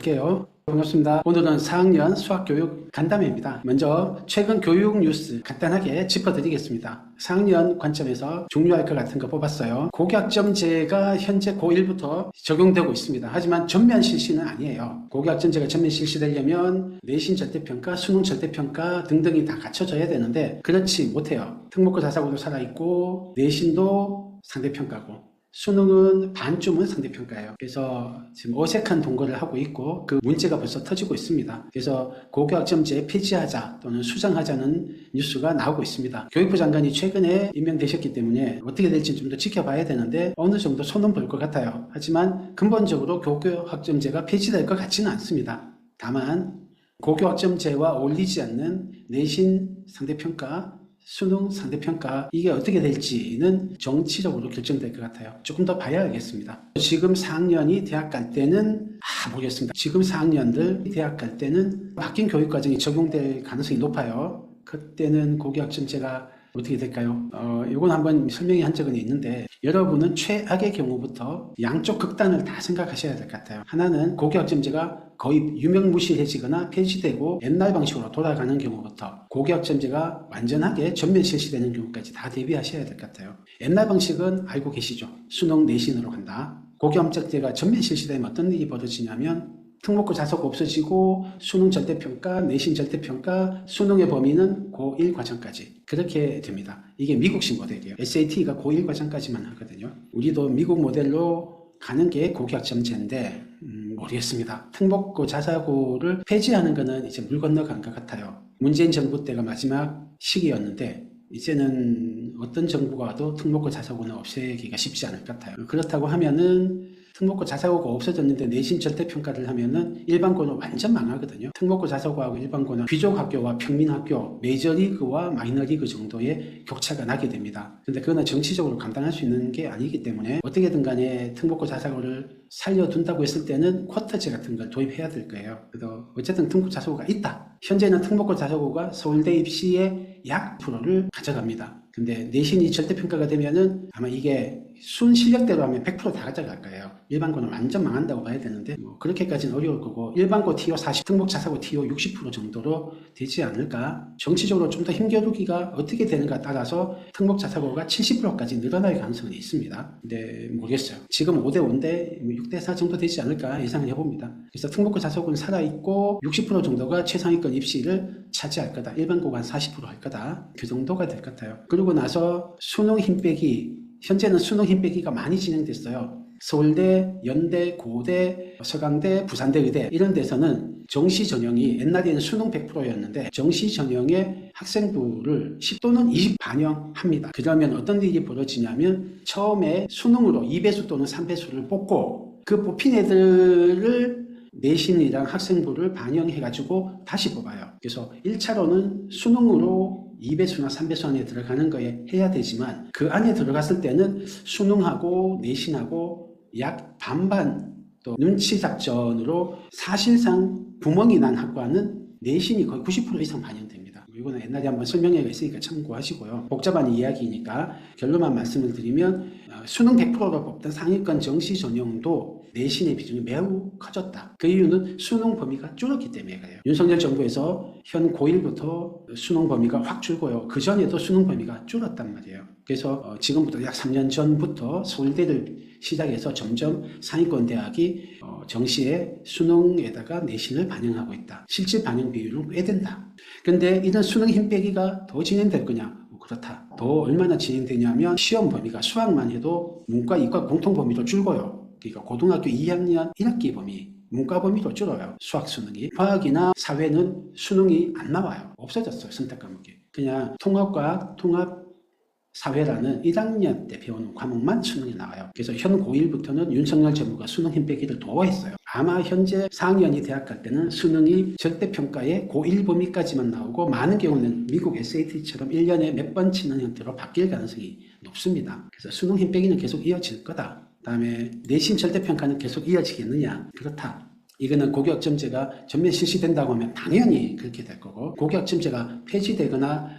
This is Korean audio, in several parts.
할게요. 반갑습니다. 오늘은 4학년 수학교육 간담회입니다. 먼저 최근 교육 뉴스 간단하게 짚어드리겠습니다. 4학년 관점에서 중요할 것 같은 거 뽑았어요. 고교학점제가 현재 고1부터 적용되고 있습니다. 하지만 전면 실시는 아니에요. 고교학점제가 전면 실시되려면 내신 절대평가, 수능 절대평가 등등이 다 갖춰져야 되는데 그렇지 못해요. 특목고 자사고도 살아있고 내신도 상대평가고 수능은 반쯤은 상대평가예요. 그래서 지금 어색한 동거를 하고 있고 그 문제가 벌써 터지고 있습니다. 그래서 고교학점제 폐지하자 또는 수정하자는 뉴스가 나오고 있습니다. 교육부 장관이 최근에 임명되셨기 때문에 어떻게 될지 좀 더 지켜봐야 되는데 어느 정도 손은 볼 것 같아요. 하지만 근본적으로 고교학점제가 폐지될 것 같지는 않습니다. 다만 고교학점제와 어울리지 않는 내신 상대평가 수능 상대평가 이게 어떻게 될지는 정치적으로 결정될 것 같아요. 조금 더 봐야 알겠습니다. 지금 4학년이 대학 갈 때는 모르겠습니다. 지금 4학년들 대학 갈 때는 바뀐 교육과정이 적용될 가능성이 높아요. 그때는 고교학점제가 어떻게 될까요? 이건 한번 설명이 한 적은 있는데 여러분은 최악의 경우부터 양쪽 극단을 다 생각하셔야 될 것 같아요. 하나는 고교학점제가 거의 유명무실해지거나 폐지되고 옛날 방식으로 돌아가는 경우부터 고교학점제가 완전하게 전면 실시되는 경우까지 다 대비하셔야 될 것 같아요. 옛날 방식은 알고 계시죠? 수능 내신으로 간다. 고교학점제가 전면 실시되면 어떤 일이 벌어지냐면 특목고 자사고 없어지고 수능 절대평가, 내신 절대평가, 수능의 범위는 고1 과정까지 그렇게 됩니다. 이게 미국식 모델이에요. SAT가 고1 과정까지만 하거든요. 우리도 미국 모델로 가는 게 고교학점제인데 모르겠습니다. 특목고 자사고를 폐지하는 거는 이제 물 건너간 것 같아요. 문재인 정부 때가 마지막 시기였는데 이제는 어떤 정부가 와도 특목고 자사고는 없애기가 쉽지 않을 것 같아요. 그렇다고 하면은 특목고 자사고가 없어졌는데 내신 절대평가를 하면은 일반고는 완전 망하거든요. 특목고 자사고하고 일반고는 귀족학교와 평민학교, 메이저리그와 마이너리그 정도의 격차가 나게 됩니다. 근데 그거는 정치적으로 감당할 수 있는 게 아니기 때문에 어떻게든 간에 특목고 자사고를 살려둔다고 했을 때는 쿼터제 같은 걸 도입해야 될 거예요. 그래서 어쨌든 특목고 자사고가 있다. 현재는 특목고 자사고가 서울대 입시의 약 10%를 가져갑니다. 근데 내신이 절대평가가 되면은 아마 이게 순 실력대로 하면 100% 다 가져갈 거예요. 일반고는 완전 망한다고 봐야 되는데 그렇게까지는 어려울 거고 일반고 TO 40, 특목 자사고 TO 60% 정도로 되지 않을까. 정치적으로 좀 더 힘겨루기가 어떻게 되는가 따라서 특목 자사고가 70%까지 늘어날 가능성이 있습니다. 근데 모르겠어요. 지금 5대5인데 6대4 정도 되지 않을까 예상을 해봅니다. 그래서 특목고 자사고는 살아있고 60% 정도가 최상위권 입시를 차지할 거다. 일반고가 한 40% 할 거다. 그 정도가 될 것 같아요. 그러고 나서 수능 힘 빼기, 현재는 수능 힘 빼기가 많이 진행됐어요. 서울대, 연대, 고대, 서강대, 부산대, 의대 이런 데서는 정시 전형이 옛날에는 수능 100%였는데 정시 전형의 학생부를 10 또는 20 반영합니다. 그러면 어떤 일이 벌어지냐면 처음에 수능으로 2배수 또는 3배수를 뽑고 그 뽑힌 애들을 내신이랑 학생부를 반영해가지고 다시 뽑아요. 그래서 1차로는 수능으로 2배수나 3배수 안에 들어가는 거에 해야 되지만 그 안에 들어갔을 때는 수능하고 내신하고 약 반반 또 눈치 작전으로 사실상 구멍이 난 학과는 내신이 거의 90% 이상 반영됩니다. 이거는 옛날에 한번 설명회가 있으니까 참고하시고요. 복잡한 이야기니까 결론만 말씀을 드리면 수능 100%로 뽑던 상위권 정시 전형도 내신의 비중이 매우 커졌다. 그 이유는 수능 범위가 줄었기 때문에 그래요. 윤석열 정부에서 현 고1부터 수능 범위가 확 줄고요. 그 전에도 수능 범위가 줄었단 말이에요. 그래서 지금부터 약 3년 전부터 서울대를 시작해서 점점 상위권 대학이 정시에 수능에다가 내신을 반영하고 있다. 실질 반영 비율은 꽤 된다. 근데 이런 수능 힘 빼기가 더 진행될 거냐? 그렇다. 더 얼마나 진행되냐면 시험 범위가 수학만 해도 문과, 이과 공통 범위로 줄고요. 그러니까 고등학교 2학년 1학기 범위, 문과 범위로 줄어요. 수학 수능이. 과학이나 사회는 수능이 안 나와요. 없어졌어요. 선택 과목이. 그냥 통합과학, 통합사회라는 1학년 때 배우는 과목만 수능이 나와요. 그래서 현 고1부터는 윤석열 정부가 수능 힘 빼기를 더 했어요. 아마 현재 4학년이 대학 갈 때는 수능이 절대평가의 고1 범위까지만 나오고 많은 경우는 미국 SAT처럼 1년에 몇 번 치는 형태로 바뀔 가능성이 높습니다. 그래서 수능 힘 빼기는 계속 이어질 거다. 그다음에 내신 절대평가는 계속 이어지겠느냐? 그렇다. 이거는 고교학점제가 전면 실시된다고 하면 당연히 그렇게 될 거고 고교학점제가 폐지되거나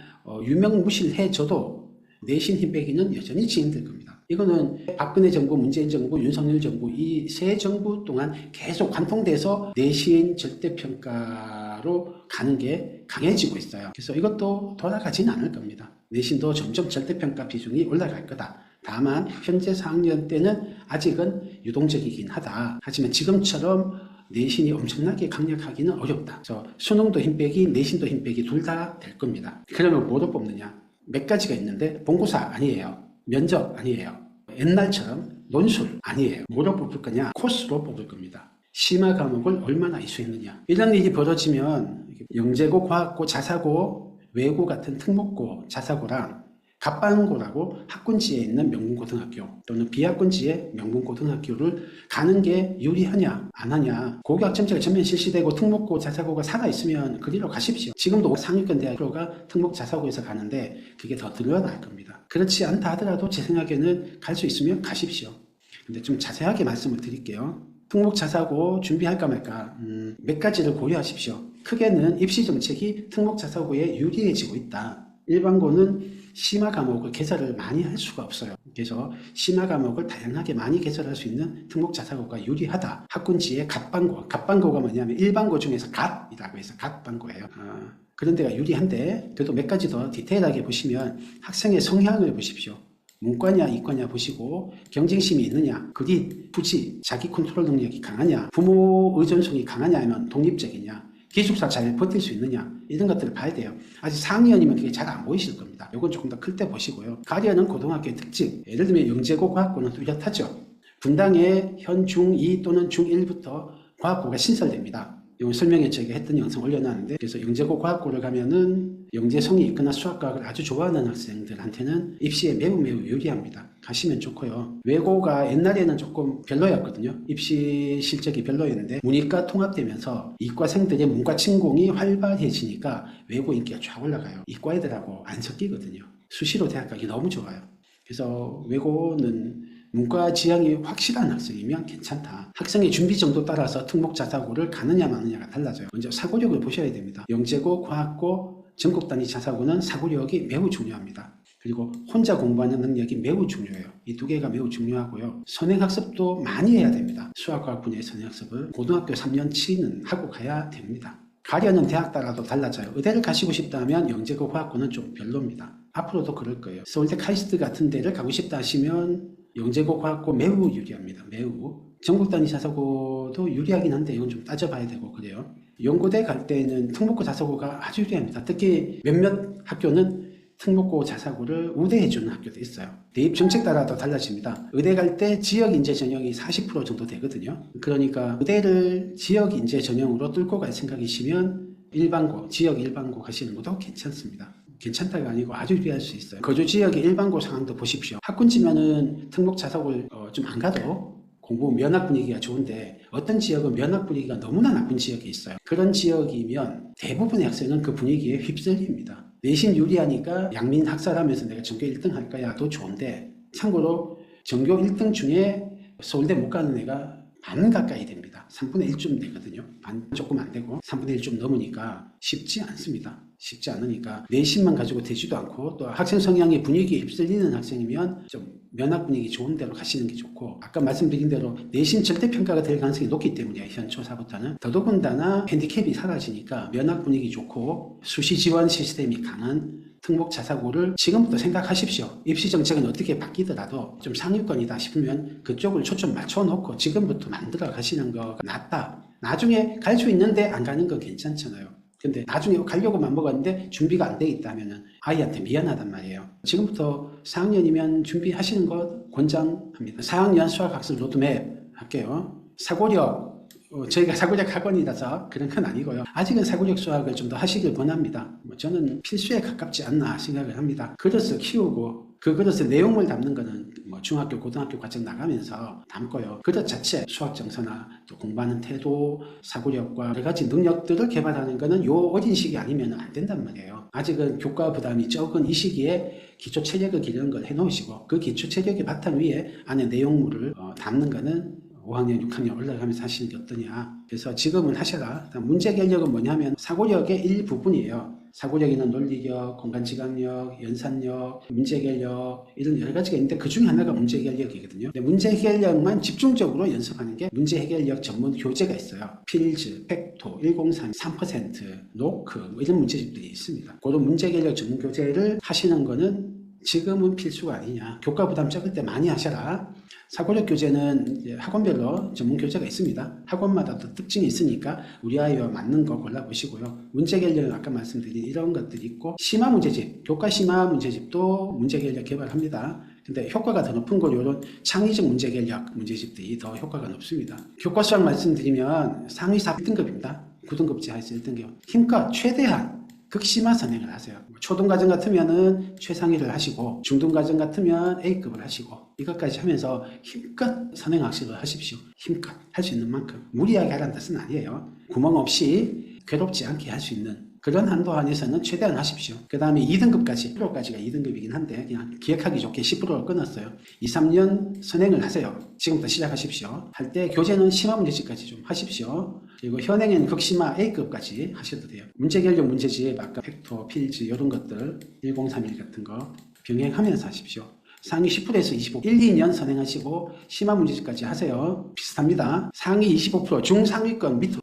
유명무실해져도 내신 힘 빼기는 여전히 진행될 겁니다. 이거는 박근혜 정부, 문재인 정부, 윤석열 정부 이 세 정부 동안 계속 관통돼서 내신 절대평가로 가는 게 강해지고 있어요. 그래서 이것도 돌아가지는 않을 겁니다. 내신도 점점 절대평가 비중이 올라갈 거다. 다만 현재 4학년 때는 아직은 유동적이긴 하다. 하지만 지금처럼 내신이 엄청나게 강력하기는 어렵다. 그래서 수능도 힘 빼기, 내신도 힘 빼기 둘 다 될 겁니다. 그러면 뭐로 뽑느냐? 몇 가지가 있는데 본고사 아니에요. 면접 아니에요. 옛날처럼 논술 아니에요. 뭐로 뽑을 거냐? 코스로 뽑을 겁니다. 심화 과목을 얼마나 이수했느냐. 이런 일이 벌어지면 영재고, 과학고, 자사고, 외고 같은 특목고, 자사고랑 갑반고라고 학군지에 있는 명문고등학교 또는 비학군지의 명문고등학교를 가는 게 유리하냐 안 하냐. 고교학점제가 전면 실시되고 특목고 자사고가 살아있으면 그리로 가십시오. 지금도 상위권 대학교가 특목 자사고에서 가는데 그게 더 늘어날 겁니다. 그렇지 않다 하더라도 제 생각에는 갈 수 있으면 가십시오. 근데 좀 자세하게 말씀을 드릴게요. 특목 자사고 준비할까 말까 몇 가지를 고려하십시오. 크게는 입시 정책이 특목 자사고에 유리해지고 있다. 일반고는 심화 과목을 개설을 많이 할 수가 없어요. 그래서 심화 과목을 다양하게 많이 개설할 수 있는 특목 자사고가 유리하다. 학군지의 갓반고. 갓반고가 뭐냐면 일반고 중에서 갓이라고 해서 갓반고예요. 그런 데가 유리한데 그래도 몇 가지 더 디테일하게 보시면 학생의 성향을 보십시오. 문과냐 이과냐 보시고 경쟁심이 있느냐, 그리 부지, 자기 컨트롤 능력이 강하냐, 부모 의존성이 강하냐 하면 독립적이냐, 기숙사 잘 버틸 수 있느냐 이런 것들을 봐야 돼요. 아직 4학년이면 그게 잘 안 보이실 겁니다. 이건 조금 더 클 때 보시고요. 가려는 고등학교의 특징, 예를 들면 영재고 과학고는 뚜렷하죠. 분당에 현 중2 또는 중1부터 과학고가 신설됩니다. 이걸 설명에 저희가 했던 영상 올려놨는데, 그래서 영재고 과학고를 가면은 영재성이 있거나 수학과학을 아주 좋아하는 학생들한테는 입시에 매우 유리합니다. 가시면 좋고요. 외고가 옛날에는 조금 별로였거든요. 입시 실적이 별로였는데 문이과 통합되면서 이과생들의 문과 침공이 활발해지니까 외고 인기가 쫙 올라가요. 이과 애들하고 안 섞이거든요. 수시로 대학 가기 너무 좋아요. 그래서 외고는 문과 지향이 확실한 학생이면 괜찮다. 학생의 준비 정도 따라서 특목 자사고를 가느냐 마느냐가 달라져요. 먼저 사고력을 보셔야 됩니다. 영재고, 과학고, 전국 단위 자사고는 사고력이 매우 중요합니다. 그리고 혼자 공부하는 능력이 매우 중요해요. 이 두 개가 매우 중요하고요. 선행학습도 많이 해야 됩니다. 수학과학 분야의 선행학습을 고등학교 3년치는 하고 가야 됩니다. 가려는 대학 따라도 달라져요. 의대를 가시고 싶다면 영재고 과학고는 좀 별로입니다. 앞으로도 그럴 거예요. 서울대 카이스트 같은 데를 가고 싶다 하시면 영재고 과학고 매우 유리합니다. 매우. 전국 단위 자사고도 유리하긴 한데 이건 좀 따져봐야 되고 그래요. 연고대 갈 때는 특목고 자사고가 아주 유리합니다. 특히 몇몇 학교는 특목고 자사고를 우대해주는 학교도 있어요. 대입 정책 따라도 달라집니다. 의대 갈 때 지역 인재 전형이 40% 정도 되거든요. 그러니까 의대를 지역 인재 전형으로 뚫고 갈 생각이시면 일반고, 지역 일반고 가시는 것도 괜찮습니다. 괜찮다가 아니고 아주 유리할 수 있어요. 거주 지역의 일반고 상황도 보십시오. 학군지면은 특목 자사고를 좀 안 가도 공부 면학 분위기가 좋은데 어떤 지역은 면학 분위기가 너무나 나쁜 지역이 있어요. 그런 지역이면 대부분의 학생은 그 분위기에 휩쓸립니다. 내신 유리하니까 양민 학살하면서 내가 전교 1등 할 거야 도 좋은데, 참고로 전교 1등 중에 서울대 못 가는 애가 반 가까이 됩니다. 3분의 1쯤 되거든요. 반 조금 안 되고 3분의 1좀 넘으니까 쉽지 않습니다. 쉽지 않으니까 내신만 가지고 되지도 않고, 또 학생 성향의 분위기에 휩쓸리는 학생이면 좀 면학 분위기 좋은 데로 가시는 게 좋고, 아까 말씀드린 대로 내신 절대평가가 될 가능성이 높기 때문에 현 초사부터는 더더군다나 핸디캡이 사라지니까 면학 분위기 좋고 수시 지원 시스템이 강한 특목 자사고를 지금부터 생각하십시오. 입시 정책은 어떻게 바뀌더라도 좀 상위권이다 싶으면 그쪽을 초점 맞춰놓고 지금부터 만들어 가시는 거가 낫다. 나중에 갈 수 있는데 안 가는 건 괜찮잖아요. 근데 나중에 가려고만 먹었는데 준비가 안 돼 있다면 아이한테 미안하단 말이에요. 지금부터 4학년이면 준비하시는 것 권장합니다. 4학년 수학학습 로드맵 할게요. 사고력, 저희가 사고력 학원이라서 그런 건 아니고요. 아직은 사고력 수학을 좀 더 하시길 권합니다. 저는 필수에 가깝지 않나 생각을 합니다. 그릇을 키우고 그 그릇에 내용물 담는 거는 중학교, 고등학교 과정 나가면서 담고요. 그릇 자체 수학 정서나 또 공부하는 태도, 사고력과 여러 가지 능력들을 개발하는 거는 요 어린 시기 아니면 안 된단 말이에요. 아직은 교과 부담이 적은 이 시기에 기초 체력을 기르는 걸 해놓으시고 그 기초 체력의 바탕 위에 안에 내용물을 담는 거는 5학년, 6학년 올라가면서 하시는 게 어떠냐. 그래서 지금은 하셔라. 문제 결력은 뭐냐면 사고력의 일부분이에요. 사고력 있는 논리력, 공간지각력, 연산력, 문제해결력 이런 여러 가지가 있는데 그 중에 하나가 문제해결력이거든요. 근데 문제해결력만 집중적으로 연습하는 게 문제해결력 전문 교재가 있어요. 필즈, 팩토, 103, 3%, 노크 뭐 이런 문제집들이 있습니다. 그런 문제해결력 전문 교재를 하시는 거는 지금은 필수가 아니냐. 교과 부담 적을 때 많이 하셔라. 사고력 교재는 학원별로 전문 교재가 있습니다. 학원마다 또 특징이 있으니까 우리 아이와 맞는 거 골라보시고요. 문제개념 아까 말씀드린 이런 것들이 있고 심화 문제집, 교과 심화 문제집도 문제개념 개발합니다. 근데 효과가 더 높은 건 이런 창의적 문제개념 문제집들이 더 효과가 높습니다. 교과 수학 말씀드리면 상위 4등급입니다. 9등급제 하에서 1등급. 힘껏 최대한 극심화 선행을 하세요. 초등과정 같으면은 최상위를 하시고 중등과정 같으면 A급을 하시고 이것까지 하면서 힘껏 선행학습을 하십시오. 힘껏 할 수 있는 만큼. 무리하게 하라는 뜻은 아니에요. 구멍 없이 괴롭지 않게 할 수 있는 그런 한도 안에서는 최대한 하십시오. 그 다음에 2등급까지, 10%까지가 2등급이긴 한데 그냥 기억하기 좋게 10%를 끊었어요. 2, 3년 선행을 하세요. 지금부터 시작하십시오. 할 때 교재는 심화 문제집까지 좀 하십시오. 그리고 현행에는 극심화 A급까지 하셔도 돼요. 문제결력 문제집, 아까 팩토, 필즈 이런 것들 1031 같은 거 병행하면서 하십시오. 상위 10%에서 25%, 1, 2년 선행하시고 심화 문제집까지 하세요. 비슷합니다. 상위 25%, 중상위권 밑으로,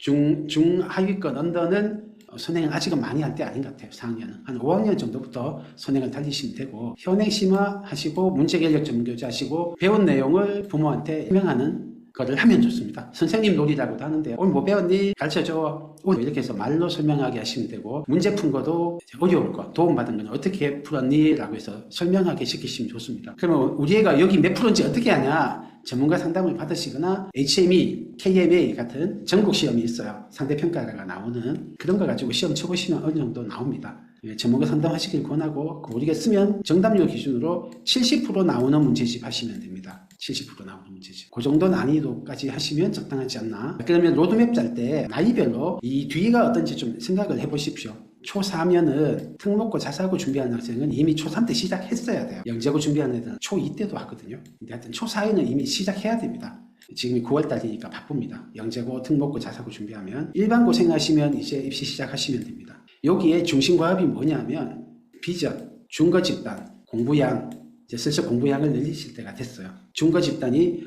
중하위권 언더는 선행을 아직은 많이 할 때 아닌 것 같아요. 4학년은. 한 5학년 정도부터 선행을 달리시면 되고 현행 심화하시고 문제결력 전문교재 하시고 배운 내용을 부모한테 설명하는 거를 하면 좋습니다. 선생님 놀이라고도 하는데 오늘 뭐 배웠니? 가르쳐줘. 이렇게 해서 말로 설명하게 하시면 되고 문제 푼 것도 어려울 거 도움받은 건 어떻게 풀었니? 라고 해서 설명하게 시키시면 좋습니다. 그러면 우리 애가 여기 몇 프로인지 어떻게 하냐? 전문가 상담을 받으시거나 HME, KMA 같은 전국 시험이 있어요. 상대평가가 나오는 그런 거 가지고 시험 쳐보시면 어느 정도 나옵니다. 전문가 상담하시길 권하고 모르겠으면 정답률 기준으로 70% 나오는 문제집 하시면 됩니다. 70% 나오는 문제집. 그 정도 난이도까지 하시면 적당하지 않나. 그러면 로드맵 짤 때 나이별로 이 뒤가 어떤지 좀 생각을 해보십시오. 초4면은 특목고 자사고 준비하는 학생은 이미 초3 때 시작했어야 돼요. 영재고 준비하는 애들은 초2 때도 하거든요. 근데 하여튼 초4에는 이미 시작해야 됩니다. 지금이 9월달이니까 바쁩니다. 영재고, 특목고, 자사고 준비하면 일반고 생하시면 이제 입시 시작하시면 됩니다. 여기에 중심과업이 뭐냐면 비전, 중거 집단, 공부양, 이제 슬슬 공부양을 늘리실 때가 됐어요. 중거 집단이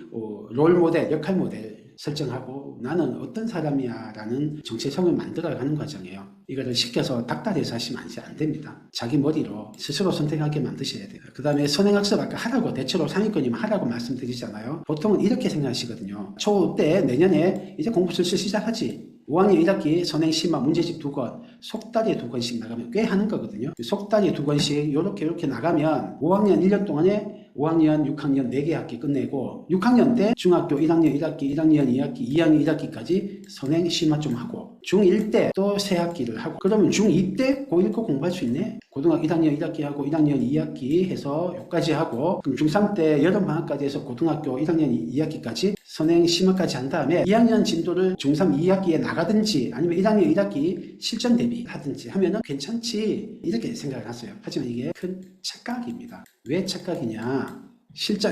롤 모델, 역할 모델 설정하고 나는 어떤 사람이야 라는 정체성을 만들어가는 과정이에요. 이거를 시켜서 닥달해서 하시면 안 됩니다. 자기 머리로 스스로 선택하게 만드셔야 돼요. 그 다음에 선행학습 아까 하라고 대체로 상위권이면 하라고 말씀드리잖아요. 보통은 이렇게 생각하시거든요. 초 때 내년에 이제 공부 슬슬 시작하지. 5학년 1학기 선행심화 문제집 2권, 속달이 2권씩 나가면 꽤 하는 거거든요. 속달이 2권씩 이렇게 나가면 5학년 1년 동안에 5학년, 6학년 4개 학기 끝내고 6학년 때 중학교 1학년 1학기, 1학년 2학기, 2학년 1학기까지 선행 심화 좀 하고 중1 때 또 3학기를 하고 그러면 중2 때 고1 거 공부할 수 있네? 고등학교 1학년 1학기 하고 1학년 2학기 해서 여기까지 하고 그럼 중3 때 여름방학까지 해서 고등학교 1학년 2학기까지 선행 심화까지 한 다음에 2학년 진도를 중3 2학기에 나가든지 아니면 1학년 1학기 실전 대비 하든지 하면은 괜찮지 이렇게 생각을 하세요. 하지만 이게 큰 착각입니다. 왜 착각이냐?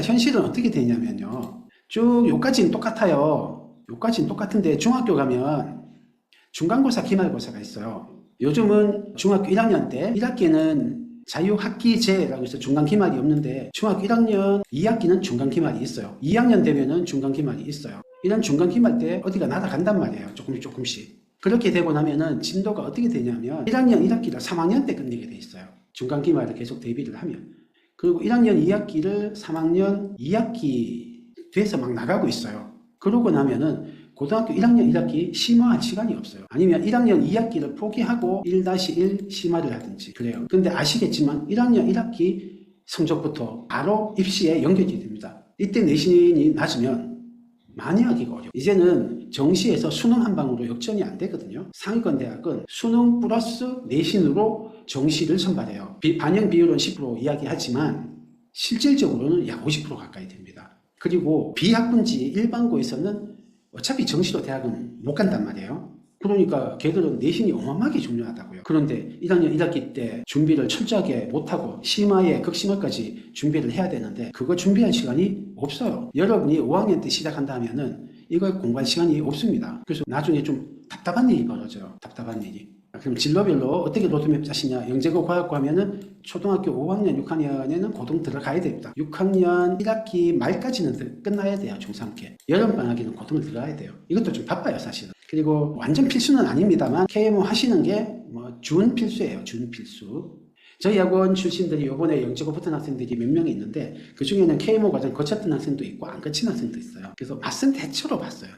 현실은 어떻게 되냐면요. 쭉 요까지는 똑같아요. 요까지는 똑같은데 중학교 가면 중간고사, 기말고사가 있어요. 요즘은 중학교 1학년 때 1학기는 자유학기제라고 해서 중간기말이 없는데 중학교 1학년 2학기는 중간기말이 있어요. 2학년 되면은 중간기말이 있어요. 이런 중간기말 때 어디가 날아간단 말이에요. 조금씩. 그렇게 되고 나면은 진도가 어떻게 되냐면 1학년 1학기를 3학년 때 끝내게 돼 있어요. 중간기말을 계속 대비를 하면. 그리고 1학년 2학기를 3학년 2학기 돼서 막 나가고 있어요. 그러고 나면은 고등학교 1학년 1학기 심화할 시간이 없어요. 아니면 1학년 2학기를 포기하고 1-1 심화를 하든지 그래요. 근데 아시겠지만 1학년 1학기 성적부터 바로 입시에 연결이 됩니다. 이때 내신이 낮으면 많이 하기가 어려워요. 이제는 정시에서 수능 한 방으로 역전이 안 되거든요. 상위권 대학은 수능 플러스 내신으로 정시를 선발해요. 반영 비율은 10% 이야기하지만 실질적으로는 약 50% 가까이 됩니다. 그리고 비학군지 일반고에서는 어차피 정시로 대학은 못 간단 말이에요. 그러니까 걔들은 내신이 어마어마하게 중요하다고요. 그런데 1학년 1학기 때 준비를 철저하게 못하고 심화에 극심화까지 준비를 해야 되는데 그거 준비할 시간이 없어요. 여러분이 5학년 때 시작한다 하면은 이걸 공부할 시간이 없습니다. 그래서 나중에 좀 답답한 일이 벌어져요. 답답한 일이. 그럼 진로별로 어떻게 로드맵 짜시냐? 영재고 과학고 하면은 초등학교 5학년, 6학년에는 고등 들어가야 됩니다. 6학년 1학기 말까지는 끝나야 돼요. 중3께. 여름방학에는 고등을 들어가야 돼요. 이것도 좀 바빠요, 사실은. 그리고 완전 필수는 아닙니다만 KMO 하시는 게 뭐 준필수예요. 준필수. 저희 학원 출신들이 요번에 영재고 붙은 학생들이 몇 명이 있는데 그 중에는 KMO 과정 거쳤던 학생도 있고 안 거친 학생도 있어요. 그래서 맛은 대체로 봤어요.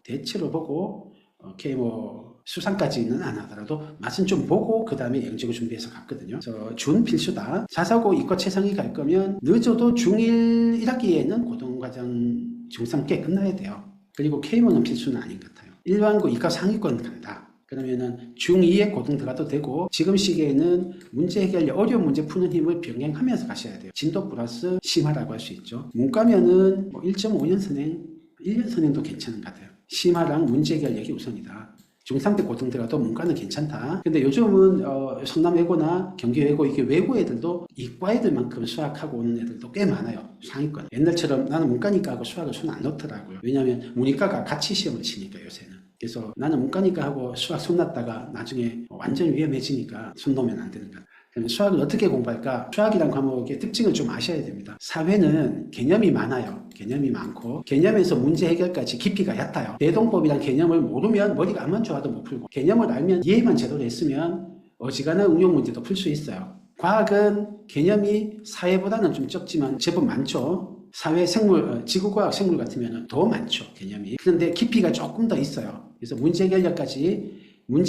대체로 보고 KMO 수상까지는 안 하더라도 맛은 좀 보고 그 다음에 영재고 준비해서 갔거든요. 그래서 준필수다. 자사고 이과 최상위 갈 거면 늦어도 중1 1학기에는 고등과정 중3께 끝나야 돼요. 그리고 KMO는 필수는 아닌 것 같아요. 일반고 이과 상위권 간다. 그러면은 중2에 고등 들어가도 되고 지금 시기에는 문제 해결 어려운 문제 푸는 힘을 병행하면서 가셔야 돼요. 진도 플러스 심화라고 할 수 있죠. 문과면은 뭐 1.5년 선행, 1년 선행도 괜찮은 것 같아요. 심화랑 문제 해결력이 우선이다. 중3 때 고등 들어가도 문과는 괜찮다. 근데 요즘은 성남외고나 경기외고 이게 외고 애들도 이과 애들만큼 수학하고 오는 애들도 꽤 많아요. 상위권. 옛날처럼 나는 문과니까 하고 수학을 손 안 놓더라고요. 왜냐하면 문이과가 같이 시험을 치니까 요새는. 그래서 나는 문과니까 하고 수학 손 놨다가 나중에 완전 위험해지니까 손 놓으면 안 되는 거야. 그럼 수학을 어떻게 공부할까? 수학이란 과목의 특징을 좀 아셔야 됩니다. 사회는 개념이 많아요. 개념이 많고 개념에서 문제 해결까지 깊이가 얕아요. 대동법이란 개념을 모르면 머리가 아무리 좋아도 못 풀고 지금은 알면 이해만 제대로 했으면 어지간한 응용 문제도 풀 수 있어요. 과학은 개념이 사회보다는 좀 적지만 제법 많죠. 사회, 생물, 지구과학, 생물 같으면 더 많죠. 개념이. 그런데 깊이가 조금 더 있어요. 그래서 문제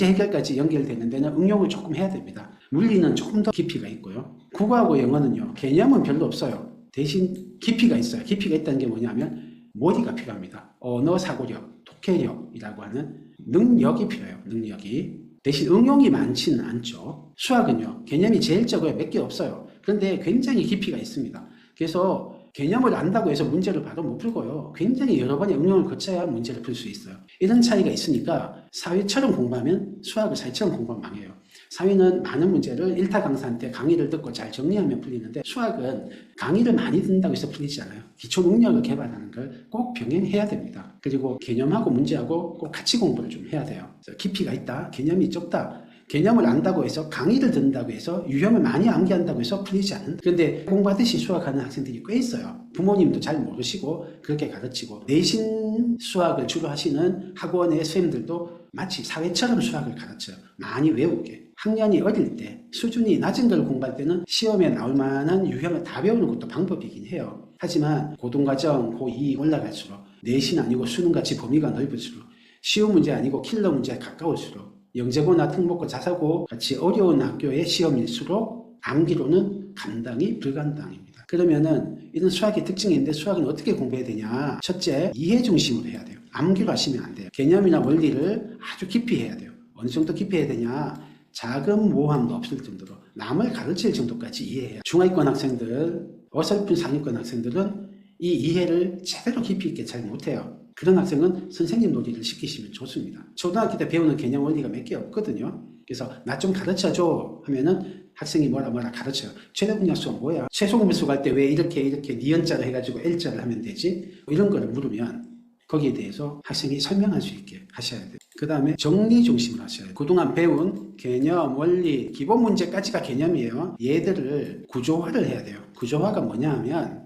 해결까지 연결되는 데는 응용을 조금 해야 됩니다. 물리는 조금 더 깊이가 있고요. 국어하고 영어는요. 개념은 별로 없어요. 대신 깊이가 있어요. 깊이가 있다는 게 뭐냐면 머리가 필요합니다. 언어 사고력, 독해력이라고 하는 능력이 필요해요. 능력이. 대신 응용이 많지는 않죠. 수학은요. 개념이 제일 적어요. 몇 개 없어요. 그런데 굉장히 깊이가 있습니다. 그래서 개념을 안다고 해서 문제를 바로 못 풀고요. 굉장히 여러 번의 응용을 거쳐야 문제를 풀 수 있어요. 이런 차이가 있으니까 사회처럼 공부하면 수학을 사회처럼 공부하면 망해요. 사회는 많은 문제를 일타 강사한테 강의를 듣고 잘 정리하면 풀리는데 수학은 강의를 많이 듣는다고 해서 풀리지 않아요. 기초 능력을 개발하는 걸 꼭 병행해야 됩니다. 그리고 개념하고 문제하고 꼭 같이 공부를 좀 해야 돼요. 그래서 깊이가 있다, 개념이 적다. 개념을 안다고 해서 강의를 듣는다고 해서 유형을 많이 암기한다고 해서 풀리지 않는다. 그런데 공부하듯이 수학하는 학생들이 꽤 있어요. 부모님도 잘 모르시고 그렇게 가르치고 내신 수학을 주로 하시는 학원의 선생님들도 마치 사회처럼 수학을 가르쳐요. 많이 외우게. 학년이 어릴 때 수준이 낮은 걸 공부할 때는 시험에 나올 만한 유형을 다 배우는 것도 방법이긴 해요. 하지만 고등과정, 고2 올라갈수록 내신 아니고 수능같이 범위가 넓을수록 쉬운 문제 아니고 킬러 문제에 가까울수록 영재고나 특목고, 자사고 같이 어려운 학교의 시험일수록 암기로는 감당이 불가능합니다. 그러면은 이런 수학의 특징인데 수학은 어떻게 공부해야 되냐? 첫째, 이해 중심으로 해야 돼요. 암기로 하시면 안 돼요. 개념이나 원리를 아주 깊이 해야 돼요. 어느 정도 깊이 해야 되냐? 작은 모호함도 없을 정도로 남을 가르칠 정도까지 이해해야. 중하위권 학생들, 어설픈 상위권 학생들은 이 이해를 제대로 깊이 있게 잘 못해요. 그런 학생은 선생님 놀이를 시키시면 좋습니다. 초등학교 때 배우는 개념 원리가 몇 개 없거든요. 그래서 나 좀 가르쳐줘 하면은 학생이 뭐라 가르쳐요. 최대 분야수가 뭐야? 최소공배수 갈 때 왜 이렇게 니은자를 해가지고 L자를 하면 되지? 이런 거를 물으면 거기에 대해서 학생이 설명할 수 있게 하셔야 돼요. 그 다음에 정리 중심으로 하셔야 돼요. 그동안 배운 개념, 원리, 기본 문제까지가 개념이에요. 얘들을 구조화를 해야 돼요. 구조화가 뭐냐 하면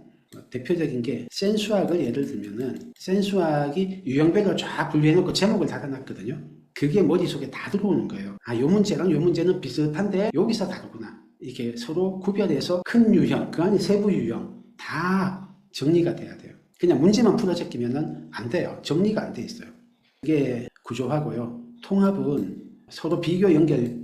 대표적인 게 센수학을 예를 들면은 센수학이 유형별로 쫙 분류해놓고 제목을 달아놨거든요. 그게 머릿속에 다 들어오는 거예요. 아, 요 문제랑 요 문제는 비슷한데 여기서 다르구나. 이렇게 서로 구별해서 큰 유형, 그 안에 세부 유형 다 정리가 돼야 돼요. 그냥 문제만 풀어 제끼면은 안 돼요. 정리가 안 돼 있어요. 이게 구조화고요. 통합은 서로 비교 연결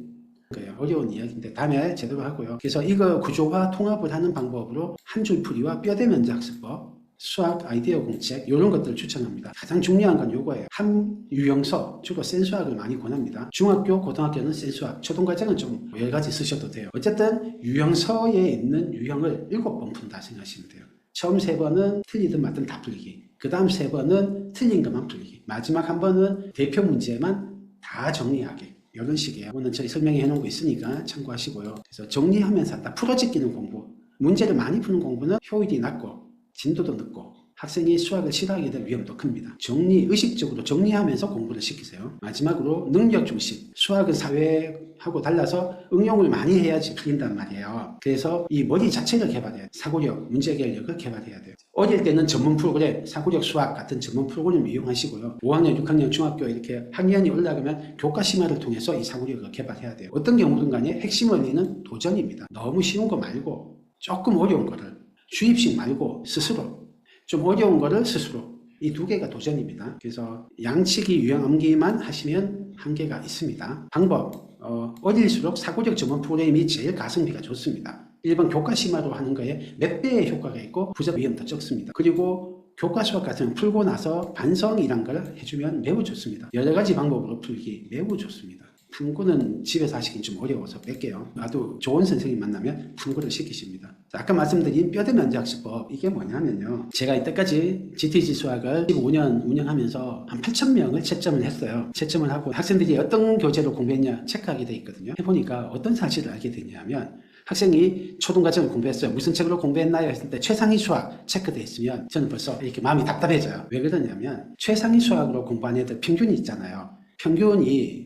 거예요. 어려운 이야기인데 다음에 제대로 하고요. 그래서 이거 구조화 통합을 하는 방법으로 한 줄 풀이와 뼈대 면제 학습법, 수학 아이디어 공책 이런 것들을 추천합니다. 가장 중요한 건 이거예요. 한 유형서, 주로 센수학을 많이 권합니다. 중학교, 고등학교는 센수학, 초등과정은 좀 여러 가지 쓰셔도 돼요. 어쨌든 유형서에 있는 유형을 7번 푼다 생각하시면 돼요. 처음 3번은 틀리든 맞든 다 풀리기. 그 다음 3번은 틀린 것만 풀리기. 마지막 한 번은 대표 문제만 다 정리하기. 이런 식이에요. 오늘 저희 설명해 놓은 거 있으니까 참고하시고요. 그래서 정리하면서 다 풀어지기는 공부. 문제를 많이 푸는 공부는 효율이 낮고 진도도 늦고 학생이 수학을 싫어하게 될 위험도 큽니다. 의식적으로 정리하면서 공부를 시키세요. 마지막으로 능력 중심. 수학은 사회하고 달라서 응용을 많이 해야지 풀린단 말이에요. 그래서 이 머리 자체를 개발해야 돼요. 사고력, 문제결력을 개발해야 돼요. 어릴 때는 전문 프로그램, 사고력 수학 같은 전문 프로그램을 이용하시고요. 5학년, 6학년 중학교 이렇게 학년이 올라가면 교과 심화를 통해서 이 사고력을 개발해야 돼요. 어떤 경우든 간에 핵심 원리는 도전입니다. 너무 쉬운 거 말고 조금 어려운 거를 주입식 말고 스스로 좀 어려운 거를 스스로 이 두 개가 도전입니다. 그래서 양치기, 유형 암기만 하시면 한계가 있습니다. 방법 어릴수록 사고력 전문 프로그램이 제일 가성비가 좋습니다. 일반 교과 심화로 하는 거에 몇 배의 효과가 있고 부작 위험도 적습니다. 그리고 교과 수학 같은 거 풀고 나서 반성이란 걸 해주면 매우 좋습니다. 여러 가지 방법으로 풀기 매우 좋습니다. 탐구는 집에서 하시긴 좀 어려워서 뺄게요. 아주 좋은 선생님 만나면 탐구를 시키십니다. 자, 아까 말씀드린 뼈대 면제학습법, 이게 뭐냐면요. 제가 이때까지 GTG 수학을 15년 운영하면서 한 8,000명을 채점을 했어요. 채점을 하고 학생들이 어떤 교재로 공부했냐 체크하게 돼 있거든요. 해보니까 어떤 사실을 알게 되냐면 학생이 초등과정을 공부했어요. 무슨 책으로 공부했나요? 했을 때 최상위 수학 체크되어 있으면 저는 벌써 이렇게 마음이 답답해져요. 왜 그러냐면 최상위 수학으로 공부한 애들 평균이 있잖아요. 평균이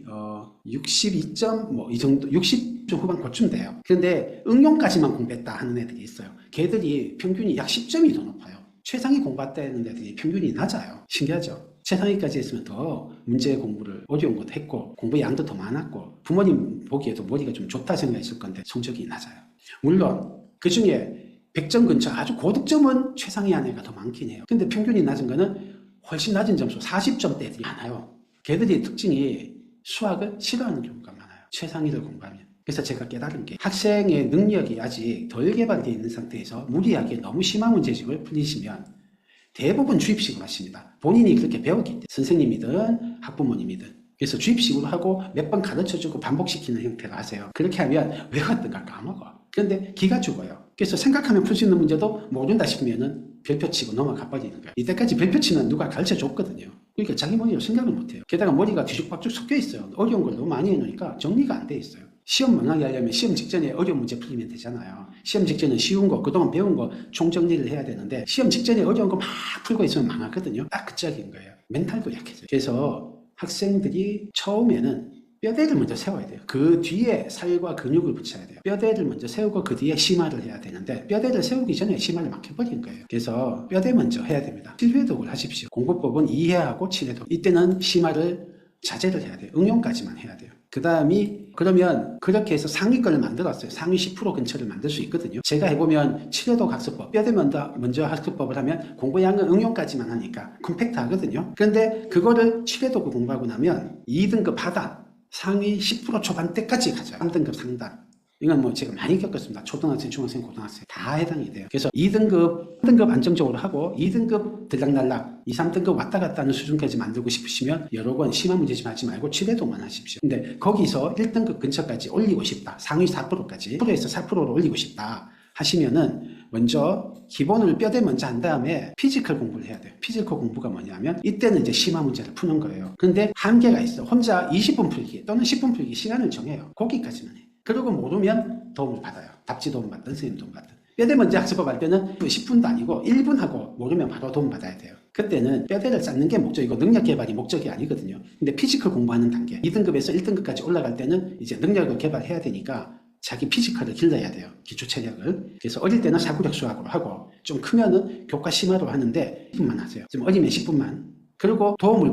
62점 이 정도 60점 후반 그쯤 돼요. 그런데 응용까지만 공부했다 하는 애들이 있어요. 걔들이 평균이 약 10점이 더 높아요. 최상위 공부했다는 애들이 평균이 낮아요. 신기하죠? 최상위까지 했으면 더 문제 공부를 어려운 것도 했고 공부 양도 더 많았고 부모님 보기에도 머리가 좀 좋다 생각했을 건데 성적이 낮아요. 물론 그 중에 100점 근처 아주 고득점은 최상위 안에가 더 많긴 해요. 근데 평균이 낮은 거는 훨씬 낮은 점수 40점대 애들이 많아요. 걔들의 특징이 수학을 싫어하는 경우가 많아요. 최상위를 공부하면. 그래서 제가 깨달은 게 학생의 능력이 아직 덜 개발되어 있는 상태에서 무리하게 너무 심한 문제집을 풀리시면 대부분 주입식으로 하십니다. 본인이 그렇게 배웠기 때문에 선생님이든 학부모님이든. 그래서 주입식으로 하고 몇 번 가르쳐주고 반복시키는 형태로 하세요. 그렇게 하면 외웠던 걸 까먹어. 그런데 기가 죽어요. 그래서 생각하면 풀 수 있는 문제도 모른다 싶으면은 별표 치고 넘어가 버리는 거예요. 이때까지 별표 치는 누가 가르쳐 줬거든요. 그러니까 자기 머리로 생각을 못해요. 게다가 머리가 뒤죽박죽 섞여 있어요. 어려운 걸 너무 많이 해놓으니까 정리가 안 돼 있어요. 시험 망하게 하려면 시험 직전에 어려운 문제 풀리면 되잖아요. 시험 직전에 쉬운 거, 그동안 배운 거 총정리를 해야 되는데 시험 직전에 어려운 거 막 풀고 있으면 망하거든요. 딱 그 짝인 거예요. 멘탈도 약해져요. 그래서 학생들이 처음에는 뼈대를 먼저 세워야 돼요. 그 뒤에 살과 근육을 붙여야 돼요. 뼈대를 먼저 세우고 그 뒤에 심화를 해야 되는데 뼈대를 세우기 전에 심화를 막 해버린 거예요. 그래서 뼈대 먼저 해야 됩니다. 7회독을 하십시오. 공부법은 2회하고 7회독. 이때는 심화를 자제를 해야 돼요. 응용까지만 해야 돼요. 그 다음이 그러면 그렇게 해서 상위권을 만들었어요. 상위 10% 근처를 만들 수 있거든요. 제가 해보면 7회독 학습법, 뼈대 먼저 학습법을 하면 공부량은 응용까지만 하니까 컴팩트 하거든요. 그런데 그거를 7회독을 공부하고 나면 2등급 하단 상위 10% 초반대까지 가죠. 3등급 상단. 이건 뭐 제가 많이 겪었습니다. 초등학생, 중학생, 고등학생 다 해당이 돼요. 그래서 2등급, 3등급 안정적으로 하고 2등급 들락날락, 2, 3등급 왔다 갔다 하는 수준까지 만들고 싶으시면 여러 번 심한 문제집 하지 말고 7회독만 하십시오. 근데 거기서 1등급 근처까지 올리고 싶다. 상위 4%까지 10%에서 4%로 올리고 싶다 하시면은 먼저 기본을 뼈대 먼저 한 다음에 피지컬 공부를 해야 돼요. 피지컬 공부가 뭐냐면 이때는 이제 심화 문제를 푸는 거예요. 그런데 한계가 있어. 혼자 20분 풀기 또는 10분 풀기 시간을 정해요. 거기까지만 해. 그리고 모르면 도움을 받아요. 답지 도움 받든 선생님 도움 받든. 뼈대 먼저 학습법 할 때는 10분도 아니고 1분 하고 모르면 바로 도움 받아야 돼요. 그때는 뼈대를 쌓는 게 목적이고 능력 개발이 목적이 아니거든요. 근데 피지컬 공부하는 단계 2등급에서 1등급까지 올라갈 때는 이제 능력을 개발해야 되니까 자기 피지컬을 길러야 돼요. 기초 체력을. 그래서 어릴 때는 사고력 수학으로 하고 좀 크면은 교과 심화로 하는데 10분만 하세요. 좀 어리면 10분만. 그리고 도움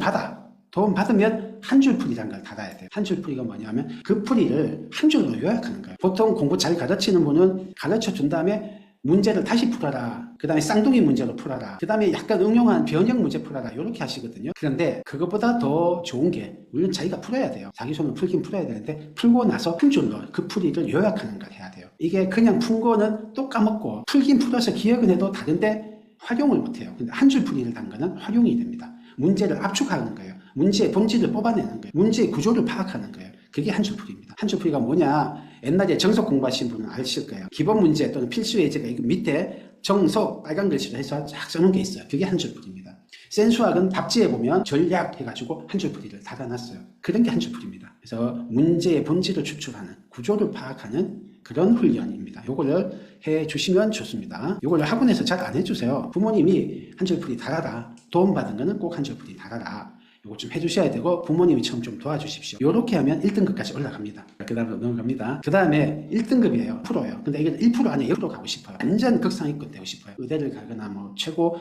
받으면 한 줄 풀이라는 걸 받아야 돼요. 한 줄 풀이가 뭐냐면 그 풀이를 한 줄로 요약하는 거예요. 보통 공부 잘 가르치는 분은 가르쳐 준 다음에 문제를 다시 풀어라. 그 다음에 쌍둥이 문제로 풀어라. 그 다음에 약간 응용한 변형 문제 풀어라. 이렇게 하시거든요. 그런데 그것보다 더 좋은 게 물론 자기가 풀어야 돼요. 자기 손으로 풀긴 풀어야 되는데 풀고 나서 한 줄로 그 풀이를 요약하는 걸 해야 돼요. 이게 그냥 푼 거는 또 까먹고 풀긴 풀어서 기억은 해도 다른데 활용을 못해요. 근데 한 줄 풀이를 단 거는 활용이 됩니다. 문제를 압축하는 거예요. 문제의 본질을 뽑아내는 거예요. 문제의 구조를 파악하는 거예요. 그게 한 줄 풀이입니다. 한 줄 풀이가 뭐냐? 옛날에 정석 공부하신 분은 아실 거예요. 기본 문제 또는 필수 예제가 밑에 정석 빨간 글씨로 해서 쫙 써놓은 게 있어요. 그게 한 줄 풀이입니다. 센 수학은 답지에 보면 전략 해가지고 한 줄 풀이를 달아놨어요. 그런 게 한 줄 풀이입니다. 그래서 문제의 본질을 추출하는 구조를 파악하는 그런 훈련입니다. 요거를 해 주시면 좋습니다. 요걸 학원에서 잘 안 해주세요. 부모님이 한 줄 풀이 달아라. 도움받은 거는 꼭 한 줄 풀이 달아라. 요거 좀 해주셔야 되고 부모님이 처음 좀 도와주십시오. 요렇게 하면 1등급까지 올라갑니다. 그 다음으로 넘어갑니다. 그 다음에 1등급이에요. 프로예요. 근데 이게 1% 안에 0% 가고 싶어요. 완전 극상위권 되고 싶어요. 의대를 가거나 뭐 최고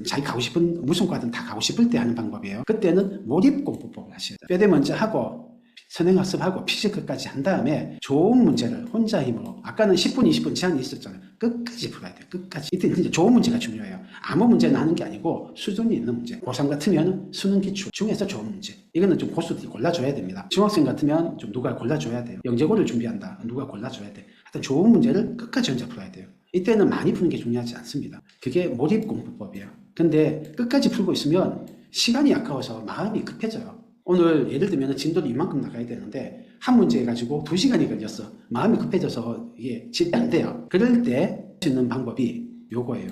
자기 가고 싶은 무슨 과든 다 가고 싶을 때 하는 방법이에요. 그때는 몰입공부법을 하셔야 돼요. 뼈대 먼저 하고 선행학습하고 피지컬까지 한 다음에 좋은 문제를 혼자 힘으로 아까는 10분 20분 제한이 있었잖아요. 끝까지 풀어야 돼요. 끝까지. 이때 진짜 좋은 문제가 중요해요. 아무 문제는 하는 게 아니고 수준이 있는 문제. 고3 같으면 수능 기출 중에서 좋은 문제. 이거는 좀 고수들이 골라줘야 됩니다. 중학생 같으면 좀 누가 골라줘야 돼요. 영재고를 준비한다. 누가 골라줘야 돼. 하여튼 좋은 문제를 끝까지 혼자 풀어야 돼요. 이때는 많이 푸는 게 중요하지 않습니다. 그게 몰입공부법이에요. 근데 끝까지 풀고 있으면 시간이 아까워서 마음이 급해져요. 오늘 예를 들면 진도를 이만큼 나가야 되는데 한 문제 가지고 2시간이 걸렸어. 마음이 급해져서 이게 진짜 안 돼요. 그럴 때 할 수 있는 방법이 요거예요.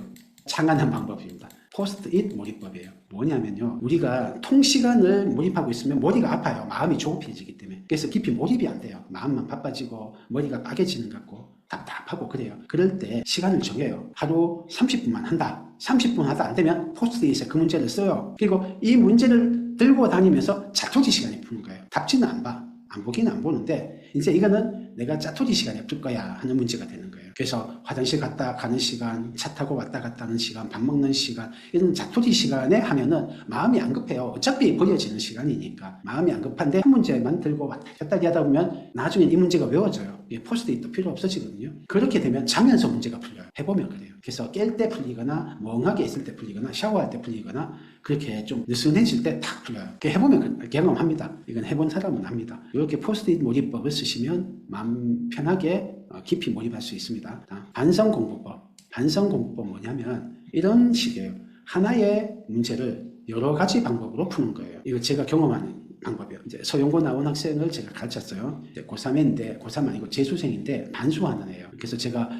창안한 방법입니다. 포스트잇 몰입법이에요. 뭐냐면요. 우리가 통시간을 몰입하고 있으면 머리가 아파요. 마음이 조급해지기 때문에. 그래서 깊이 몰입이 안 돼요. 마음만 바빠지고 머리가 빠개지는 것 같고 답답하고 그래요. 그럴 때 시간을 정해요. 하루 30분만 한다. 30분 하다 안 되면 포스트잇에 그 문제를 써요. 그리고 이 문제를 들고 다니면서 자토지 시간에 푸는 거예요. 답지는 안 봐. 안 보기는 안 보는데 이제 이거는 내가 짜투리 시간에 풀 거야 하는 문제가 되는 거예요. 그래서 화장실 갔다 가는 시간, 차 타고 왔다 갔다 하는 시간, 밥 먹는 시간 이런 짜투리 시간에 하면은 마음이 안 급해요. 어차피 버려지는 시간이니까 마음이 안 급한데 한 문제만 들고 왔다 갔다 하다 보면 나중에 이 문제가 외워져요. 포스트잇도 필요 없어지거든요. 그렇게 되면 자면서 문제가 풀려요. 해보면 그래요. 그래서 깰 때 풀리거나 멍하게 있을 때 풀리거나 샤워할 때 풀리거나 그렇게 좀 느슨해질 때 탁 풀려요. 해보면 경험합니다. 이건 해본 사람은 합니다. 이렇게 포스트잇 몰입법을 쓰시면 마음 편하게 깊이 몰입할 수 있습니다. 반성공부법. 반성공부법 뭐냐면 이런 식이에요. 하나의 문제를 여러 가지 방법으로 푸는 거예요. 이거 제가 경험하는 방법이요. 이제 서용고 나온 학생을 제가 가르쳤어요. 이제 고3인데, 고3 아니고 재수생인데 반수하는 애예요. 그래서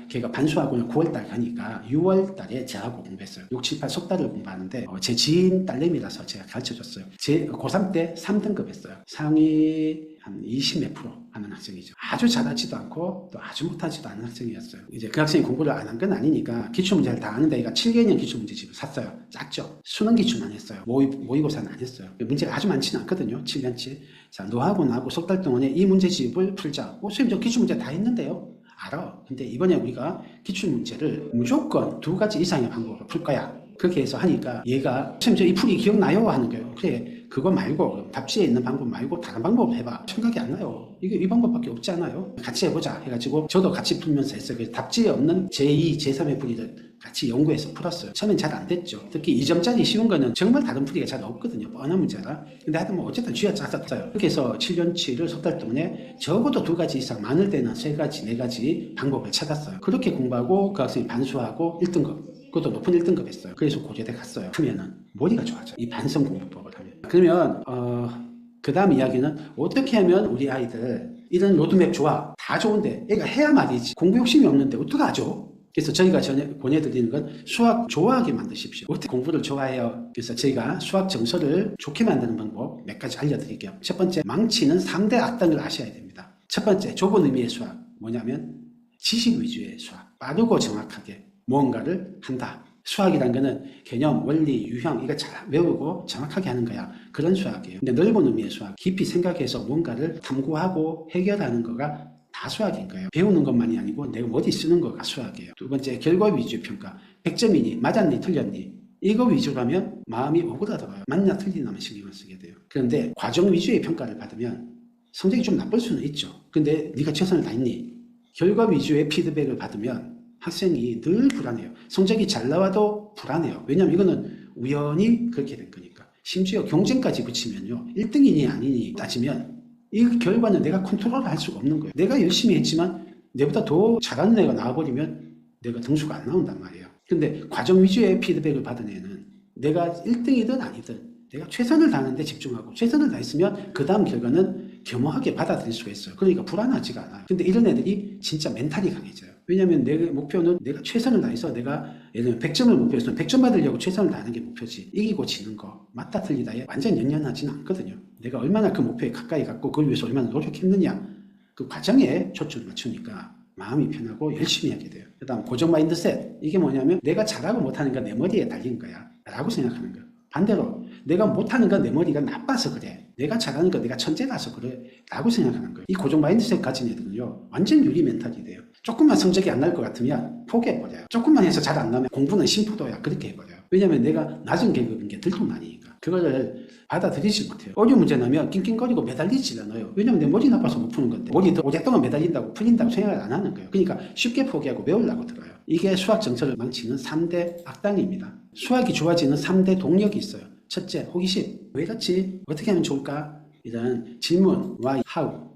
걔가 반수하고는 9월달 가니까 6월달에 저하고 공부했어요. 6, 7, 8 석 달을 공부하는데 제 지인 딸내미라서 제가 가르쳐줬어요. 제 고3 때 3등급 했어요. 상위 한 20 몇 프로 하는 학생이죠. 아주 잘하지도 않고 또 아주 못하지도 않은 학생이었어요. 이제 그 학생이 공부를 안 한 건 아니니까 기출문제를 다 아는데 얘가 7개년 기출문제집을 샀어요. 작죠. 수능 기출만 했어요. 모의고사는 안 했어요. 문제가 아주 많지는 않거든요. 7년치. 자, 너하고 나하고 석 달 동안에 이 문제집을 풀자. 선생님 저 기출문제 다 했는데요. 알아. 근데 이번에 우리가 기출문제를 무조건 2가지 이상의 방법으로 풀 거야. 그렇게 해서 하니까 얘가 선생님 저 이 풀이 기억나요? 하는 거예요. 그래 그거 말고 답지에 있는 방법 말고 다른 방법을 해봐. 생각이 안 나요. 이게 이 방법밖에 없지 않아요? 같이 해보자 해가지고 저도 같이 풀면서 했어요. 그래서 답지에 없는 제2, 제3의 풀이를 같이 연구해서 풀었어요. 처음엔 잘 안 됐죠. 특히 2점짜리 쉬운 거는 정말 다른 풀이가 잘 없거든요. 뻔한 문제라. 근데 하여튼 뭐 어쨌든 쥐어짰었어요. 그렇게 해서 7년치를 석 달 동안에 적어도 2가지 이상, 많을 때는 3가지, 4가지 방법을 찾았어요. 그렇게 공부하고 그 학생이 반수하고 1등급. 그것도 높은 1등급 했어요. 그래서 고려대 갔어요. 그러면은 머리가 좋아져요. 이 반성 공부법을 하면. 그러면 그 다음 이야기는 어떻게 하면 우리 아이들 이런 로드맵 좋아. 다 좋은데 애가 해야 말이지. 공부 욕심이 없는데 어떡하죠? 그래서 저희가 권해드리는 건 수학 좋아하게 만드십시오. 어떻게 공부를 좋아해요? 그래서 저희가 수학 정서를 좋게 만드는 방법 몇 가지 알려드릴게요. 첫 번째, 망치는 3대 악당을 아셔야 됩니다. 첫 번째, 좁은 의미의 수학. 뭐냐면 지식 위주의 수학. 빠르고 정확하게 뭔가를 한다. 수학이란 거는 개념, 원리, 유형 이거 잘 외우고 정확하게 하는 거야. 그런 수학이에요. 근데 넓은 의미의 수학, 깊이 생각해서 뭔가를 탐구하고 해결하는 거가 다 수학인 거예요. 배우는 것만이 아니고 내가 어디 쓰는 거가 수학이에요. 두 번째, 결과 위주 평가. 100점이니 맞았니 틀렸니 이거 위주로 하면 마음이 오그라들어요. 맞나 틀리나만 신경을 쓰게 돼요. 그런데 과정 위주의 평가를 받으면 성적이 좀 나쁠 수는 있죠. 근데 네가 최선을 다했니? 결과 위주의 피드백을 받으면 학생이 늘 불안해요. 성적이 잘 나와도 불안해요. 왜냐하면 이거는 우연히 그렇게 된 거니까. 심지어 경쟁까지 붙이면요. 1등이니 아니니 따지면 이 결과는 내가 컨트롤을 할 수가 없는 거예요. 내가 열심히 했지만 내보다 더 잘하는 애가 나와버리면 내가 등수가 안 나온단 말이에요. 근데 과정 위주의 피드백을 받은 애는 내가 1등이든 아니든 내가 최선을 다하는데 집중하고 최선을 다했으면 그 다음 결과는 겸허하게 받아들일 수가 있어요. 그러니까 불안하지가 않아요. 근데 이런 애들이 진짜 멘탈이 강해져요. 왜냐하면 내 목표는 내가 최선을 다해서 내가 예를 들면 100점을 목표했으면 100점 받으려고 최선을 다하는 게 목표지. 이기고 지는 거 맞다 틀리다에 완전 연연하지는 않거든요. 내가 얼마나 그 목표에 가까이 갔고 그걸 위해서 얼마나 노력했느냐 그 과정에 초점을 맞추니까 마음이 편하고 열심히 하게 돼요. 그 다음 고정 마인드셋. 이게 뭐냐면 내가 잘하고 못하는 건 내 머리에 달린 거야 라고 생각하는 거예요. 반대로 내가 못하는 건 내 머리가 나빠서 그래. 내가 잘하는 건 내가 천재라서 그래 라고 생각하는 거예요. 이 고정 마인드셋 가진 애들은요 완전 유리 멘탈이 돼요. 조금만 성적이 안 날 것 같으면 포기해버려요. 조금만 해서 잘 안 나면 공부는 심포도야 그렇게 해버려요. 왜냐면 내가 낮은 계급인 게 들통나니까. 그거를 받아들이지 못해요. 어려운 문제 나면 낑낑거리고 매달리지 않아요. 왜냐면 내 머리 나빠서 못 푸는 건데 머리 더 오랫동안 매달린다고 풀린다고 생각을 안 하는 거예요. 그러니까 쉽게 포기하고 외우려고 들어요. 이게 수학 정책을 망치는 3대 악당입니다. 수학이 좋아지는 3대 동력이 있어요. 첫째, 호기심. 왜 그렇지? 어떻게 하면 좋을까? 이런 질문, why, how.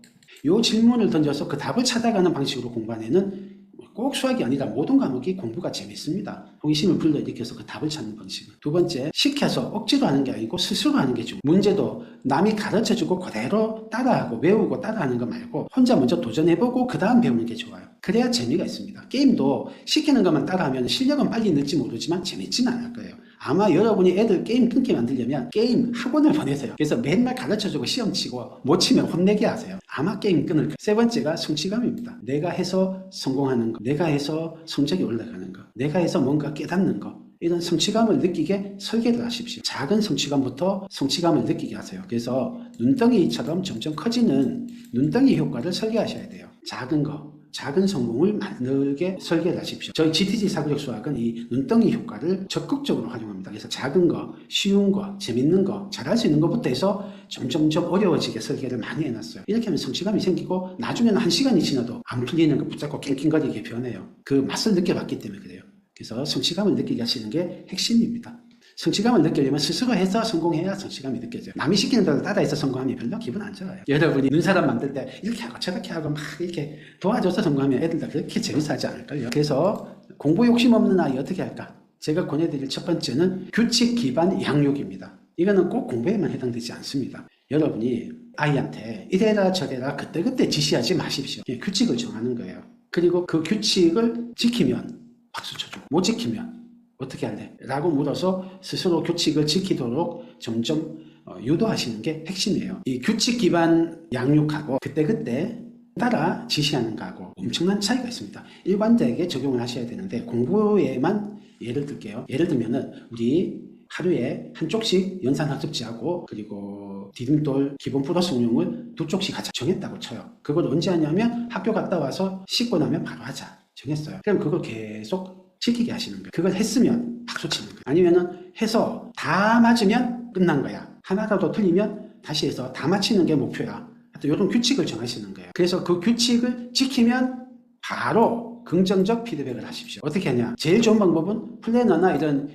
이 질문을 던져서 그 답을 찾아가는 방식으로 공부하는 애는 꼭 수학이 아니라 모든 과목이 공부가 재밌습니다. 호기심을 불러일으켜서 그 답을 찾는 방식은. 두 번째, 시켜서 억지로 하는 게 아니고 스스로 하는 게 중요해요. 문제도 남이 가르쳐주고 그대로 따라하고 외우고 따라하는 거 말고 혼자 먼저 도전해보고 그 다음 배우는 게 좋아요. 그래야 재미가 있습니다. 게임도 시키는 것만 따라하면 실력은 빨리 늘지 모르지만 재밌지는 않을 거예요. 아마 여러분이 애들 게임 끊게 만들려면 게임 학원을 보내세요. 그래서 맨날 가르쳐주고 시험 치고 못 치면 혼내게 하세요. 아마 게임 끊을 거예요. 세 번째가 성취감입니다. 내가 해서 성공하는 거, 내가 해서 성적이 올라가는 거, 내가 해서 뭔가 깨닫는 거, 이런 성취감을 느끼게 설계를 하십시오. 작은 성취감부터 성취감을 느끼게 하세요. 그래서 눈덩이처럼 점점 커지는 눈덩이 효과를 설계하셔야 돼요. 작은 거, 작은 성공을 만들게 설계를 하십시오. 저희 GTG 사고력 수학은 이 눈덩이 효과를 적극적으로 활용합니다. 그래서 작은 거, 쉬운 거, 재밌는 거, 잘할 수 있는 것부터 해서 점점점 어려워지게 설계를 많이 해놨어요. 이렇게 하면 성취감이 생기고 나중에는 1시간이 지나도 안 풀리는 거 붙잡고 낑낑거리게 변해요. 그 맛을 느껴봤기 때문에 그래요. 그래서 성취감을 느끼게 하시는 게 핵심입니다. 성취감을 느끼려면 스스로 해서 성공해야 성취감이 느껴져요. 남이 시키는 대로 따라해서 성공하면 별로 기분 안 좋아요. 여러분이 눈사람 만들 때 이렇게 하고 저렇게 하고 막 이렇게 도와줘서 성공하면 애들도 그렇게 재밌어하지 않을걸요. 그래서 공부 욕심 없는 아이 어떻게 할까? 제가 권해드릴 첫 번째는 규칙 기반 양육입니다. 이거는 꼭 공부에만 해당되지 않습니다. 여러분이 아이한테 이래라 저래라 그때그때 지시하지 마십시오. 규칙을 정하는 거예요. 그리고 그 규칙을 지키면 박수 쳐주고 못 지키면 어떻게 할래? 라고 물어서 스스로 규칙을 지키도록 점점 유도하시는 게 핵심이에요. 이 규칙 기반 양육하고 그때그때 따라 지시하는 거하고 엄청난 차이가 있습니다. 일관되게 적용을 하셔야 되는데 공부에만 예를 들게요. 예를 들면은 우리 하루에 한쪽씩 연산학습지하고 그리고 디딤돌 기본 플러스 응용을 2쪽씩 하자 정했다고 쳐요. 그걸 언제 하냐면 학교 갔다 와서 씻고 나면 바로 하자 정했어요. 그럼 그걸 계속 지키게 하시는 거예요. 그걸 했으면 박수 치는 거예요. 아니면은 해서 다 맞으면 끝난 거야. 하나라도 틀리면 다시 해서 다 맞히는 게 목표야. 하여튼 이런 규칙을 정하시는 거예요. 그래서 그 규칙을 지키면 바로 긍정적 피드백을 하십시오. 어떻게 하냐? 제일 좋은 방법은 플래너나 이런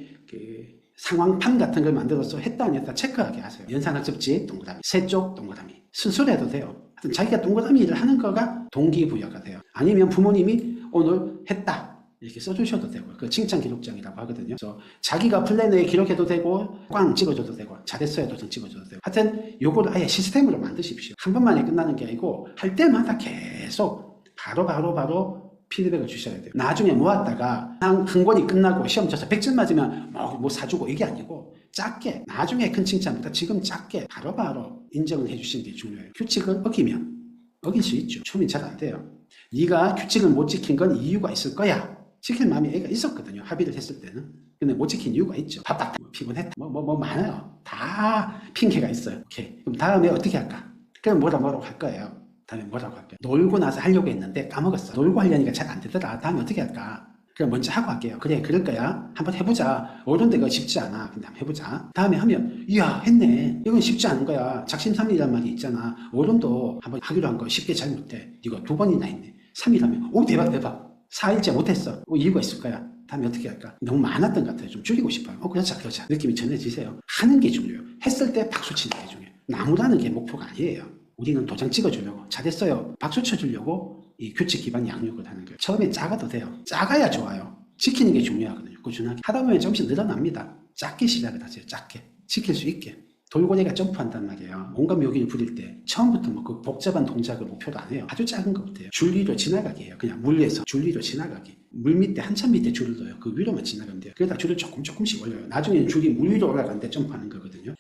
상황판 같은 걸 만들어서 했다 안 했다 체크하게 하세요. 연산학습지 동그라미, 세쪽 동그라미. 순서로 해도 돼요. 하여튼 자기가 동그라미 일을 하는 거가 동기부여가 돼요. 아니면 부모님이 오늘 했다. 이렇게 써주셔도 되고 그 칭찬 기록장이라고 하거든요. 그래서 자기가 플래너에 기록해도 되고 꽝 찍어줘도 되고 잘했어요 도전 찍어줘도 되고 하여튼 요걸 아예 시스템으로 만드십시오. 한 번만에 끝나는 게 아니고 할 때마다 계속 바로 피드백을 주셔야 돼요. 나중에 모았다가 한 권이 끝나고 시험 쳐서 100점 맞으면 뭐 사주고 이게 아니고 작게 나중에 큰 칭찬보다 지금 작게 바로 인정을 해주시는 게 중요해요. 규칙을 어기면 어길 수 있죠. 처음엔 잘 안 돼요. 네가 규칙을 못 지킨 건 이유가 있을 거야. 지킬 마음이 애가 있었거든요. 합의를 했을 때는. 근데 못 지킨 이유가 있죠. 바빴다, 피곤했다, 뭐 많아요. 다 핑계가 있어요. 오케이. 그럼 다음에 어떻게 할까? 그럼 뭐라고 할 거예요. 다음에 뭐라고 할게요. 놀고 나서 하려고 했는데 까먹었어. 놀고 하려니까 잘 안 되더라. 다음에 어떻게 할까? 그럼 먼저 하고 할게요. 그래, 그럴 거야. 한번 해보자. 어른데가 쉽지 않아. 근데 한번 해보자. 다음에 하면, 이야, 했네. 이건 쉽지 않은 거야. 작심삼일이란 말이 있잖아. 어른도 한번 하기로 한 거 쉽게 잘 못해. 이거 2번이나 했네. 3일 하면, 오, 대박. 4일째 못했어. 이유가 있을 거야. 다음에 어떻게 할까? 너무 많았던 것 같아요. 좀 줄이고 싶어요. 그러자. 느낌이 전해지세요. 하는 게 중요해요. 했을 때 박수 치는 게 중요해요. 나무라는 게 목표가 아니에요. 우리는 도장 찍어주려고, 잘했어요, 박수 쳐주려고 이 규칙 기반 양육을 하는 거예요. 처음에 작아도 돼요. 작아야 좋아요. 지키는 게 중요하거든요. 꾸준하게. 하다 보면 조금씩 늘어납니다. 작게 시작을 하세요. 작게. 지킬 수 있게. 돌고래가 점프한단 말이에요. 온갖 묘기를 부릴 때 처음부터 뭐 그 복잡한 동작을 목표로 안 해요. 아주 작은 것부터 해요. 줄 위로 지나가게 해요. 그냥 물 위에서 줄 위로 지나가게. 물 밑에 한참 밑에 줄을 둬요. 그 위로만 지나가면 돼요. 그러다 줄을 조금씩 올려요. 나중에는 줄이 물 위로 올라가는데 점프하는 거거든요.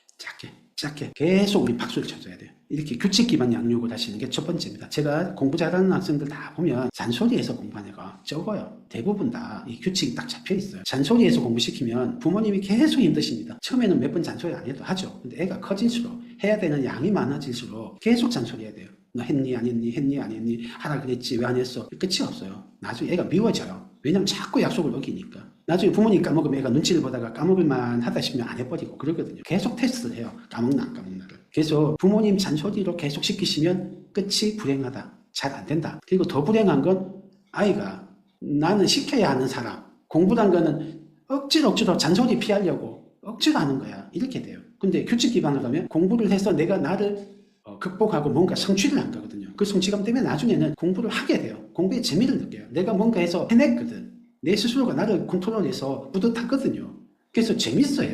작게 계속 우리 박수를 쳐줘야 돼요. 이렇게 규칙 기반 양육을 하시는 게 첫 번째입니다. 제가 공부 잘하는 학생들 다 보면 잔소리해서 공부하는 애가 적어요. 대부분 다 이 규칙이 딱 잡혀 있어요. 잔소리해서 공부시키면 부모님이 계속 힘드십니다. 처음에는 몇 번 잔소리 안 해도 하죠. 근데 애가 커질수록 해야 되는 양이 많아질수록 계속 잔소리해야 돼요. 너 했니 안 했니 했니 안 했니 하라 그랬지 왜 안 했어. 끝이 없어요. 나중에 애가 미워져요. 왜냐면 자꾸 약속을 어기니까. 나중에 부모님 까먹으면 애가 눈치를 보다가 까먹을만 하다 싶으면 안 해버리고 그러거든요. 계속 테스트를 해요. 까먹나 안 까먹나를. 그래서 부모님 잔소리로 계속 시키시면 끝이 불행하다. 잘 안 된다. 그리고 더 불행한 건 아이가 나는 시켜야 하는 사람. 공부란 거는 억지로 잔소리 피하려고 억지로 하는 거야. 이렇게 돼요. 근데 규칙 기반으로 가면 공부를 해서 내가 나를 극복하고 뭔가 성취를 한 거거든요. 그 성취감 때문에 나중에는 공부를 하게 돼요. 공부에 재미를 느껴요. 내가 뭔가 해서 해냈거든. 내 스스로가 나를 컨트롤해서 뿌듯하거든요. 그래서 재밌어요.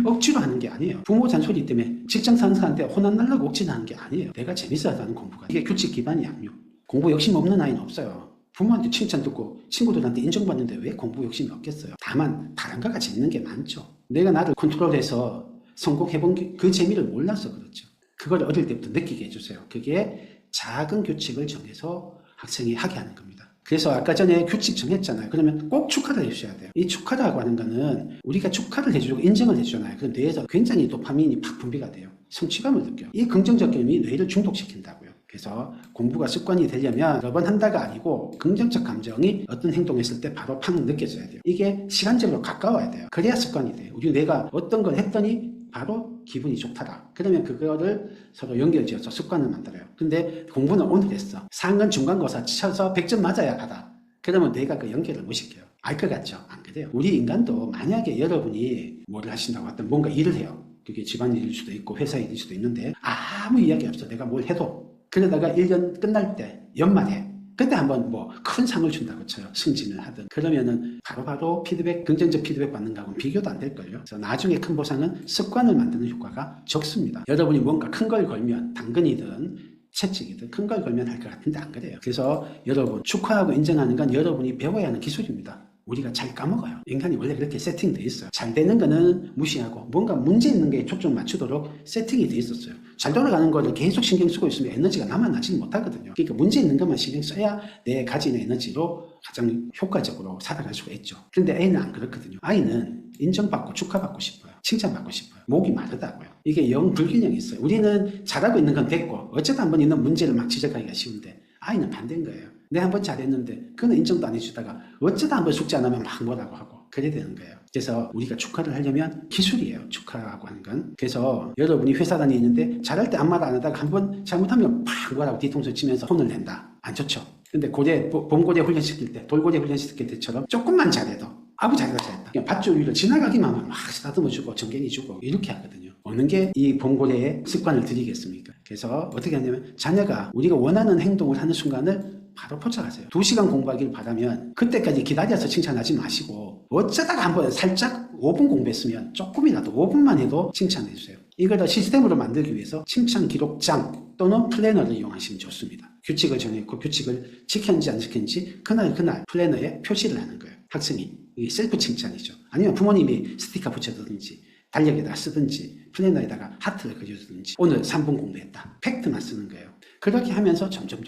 억지로 하는 게 아니에요. 부모 잔소리 때문에 직장 상사한테 혼안 날라고 억지로 하는 게 아니에요. 내가 재밌어야 하는 공부가. 이게 규칙 기반 양육. 공부 욕심 없는 아이는 없어요. 부모한테 칭찬 듣고 친구들한테 인정받는데 왜 공부 욕심이 없겠어요. 다만 다른 거가 재밌는 게 많죠. 내가 나를 컨트롤해서 성공해본 그 재미를 몰라서 그렇죠. 그걸 어릴 때부터 느끼게 해주세요. 그게 작은 규칙을 정해서 학생이 하게 하는 겁니다. 그래서 아까 전에 규칙 정했잖아요. 그러면 꼭 축하를 해주셔야 돼요. 이 축하라고 하는 거는 우리가 축하를 해주고 인정을 해주잖아요. 그럼 뇌에서 굉장히 도파민이 팍 분비가 돼요. 성취감을 느껴요. 이 긍정적 감이 뇌를 중독시킨다고요. 그래서 공부가 습관이 되려면 여러 번 한다가 아니고 긍정적 감정이 어떤 행동을 했을 때 바로 팍 느껴져야 돼요. 이게 시간적으로 가까워야 돼요. 그래야 습관이 돼요. 우리 뇌가 어떤 걸 했더니 바로 기분이 좋더라. 그러면 그거를 서로 연결지어서 습관을 만들어요. 근데 공부는 오늘 했어. 상근 중간고사 쳐서 100점 맞아야 가다. 그러면 내가 그 연결을 못 시켜요. 알 것 같죠? 안 그래요? 우리 인간도 만약에 여러분이 뭐를 하신다고 하든 뭔가 일을 해요. 그게 집안일일 수도 있고 회사 일일 수도 있는데 아무 이야기 없어. 내가 뭘 해도. 그러다가 1년 끝날 때 연말에 그때 한번 뭐 큰 상을 준다고 쳐요. 승진을 하든. 그러면은 바로바로 피드백, 긍정적 피드백 받는 거하고는 비교도 안 될걸요. 그래서 나중에 큰 보상은 습관을 만드는 효과가 적습니다. 여러분이 뭔가 큰 걸 걸면 당근이든 채찍이든 큰 걸 걸면 할 것 같은데 안 그래요. 그래서 여러분 축하하고 인정하는 건 여러분이 배워야 하는 기술입니다. 우리가 잘 까먹어요. 인간이 원래 그렇게 세팅되어 있어요. 잘 되는 거는 무시하고 뭔가 문제 있는 게 초점 맞추도록 세팅이 되어 있었어요. 잘 돌아가는 거를 계속 신경 쓰고 있으면 에너지가 남아나지 못하거든요. 그러니까 문제 있는 것만 신경 써야 내 가진 에너지로 가장 효과적으로 살아갈 수가 있죠. 그런데 애는 안 그렇거든요. 아이는 인정받고 축하받고 싶어요. 칭찬받고 싶어요. 목이 마르다고요. 이게 영 불균형이 있어요. 우리는 잘하고 있는 건 됐고 어쩌다 한번 있는 문제를 막 지적하기가 쉬운데 아이는 반대인 거예요. 내가 한번 잘했는데 그는 인정도 안 해주다가 어쩌다 한번 숙제 안 하면 막 뭐라고 하고 그래야 되는 거예요. 그래서 우리가 축하를 하려면 기술이에요. 축하라고 하는 건. 그래서 여러분이 회사 다니는데 잘할 때 아무 말 안 하다가 한번 잘못하면 팍 뭐라고 뒤통수 치면서 혼을 낸다. 안 좋죠. 근데 봄고래 훈련시킬 때 돌고래 훈련시킬 때처럼 조금만 잘해도 아무 잘했다 잘했다. 그냥 밧줄 위를 지나가기만 하면 막 쓰다듬어주고 정갱이주고 이렇게 하거든요. 어느 게 이 봄고래의 습관을 들이겠습니까? 그래서 어떻게 하냐면 자녀가 우리가 원하는 행동을 하는 순간을 바로 포착하세요. 2시간 공부하기를 바라면 그때까지 기다려서 칭찬하지 마시고 어쩌다가 한번 살짝 5분 공부했으면 조금이라도 5분만 해도 칭찬해 주세요. 이걸 시스템으로 만들기 위해서 칭찬 기록장 또는 플래너를 이용하시면 좋습니다. 규칙을 정했고 규칙을 지켰는지 안 지켰는지 그날 플래너에 표시를 하는 거예요. 학생이. 이게 셀프 칭찬이죠. 아니면 부모님이 스티커 붙여두든지 달력에다가 쓰든지 플래너에다가 하트를 그려주든지 오늘 3분 공부했다. 팩트만 쓰는 거예요. 그렇게 하면서 점점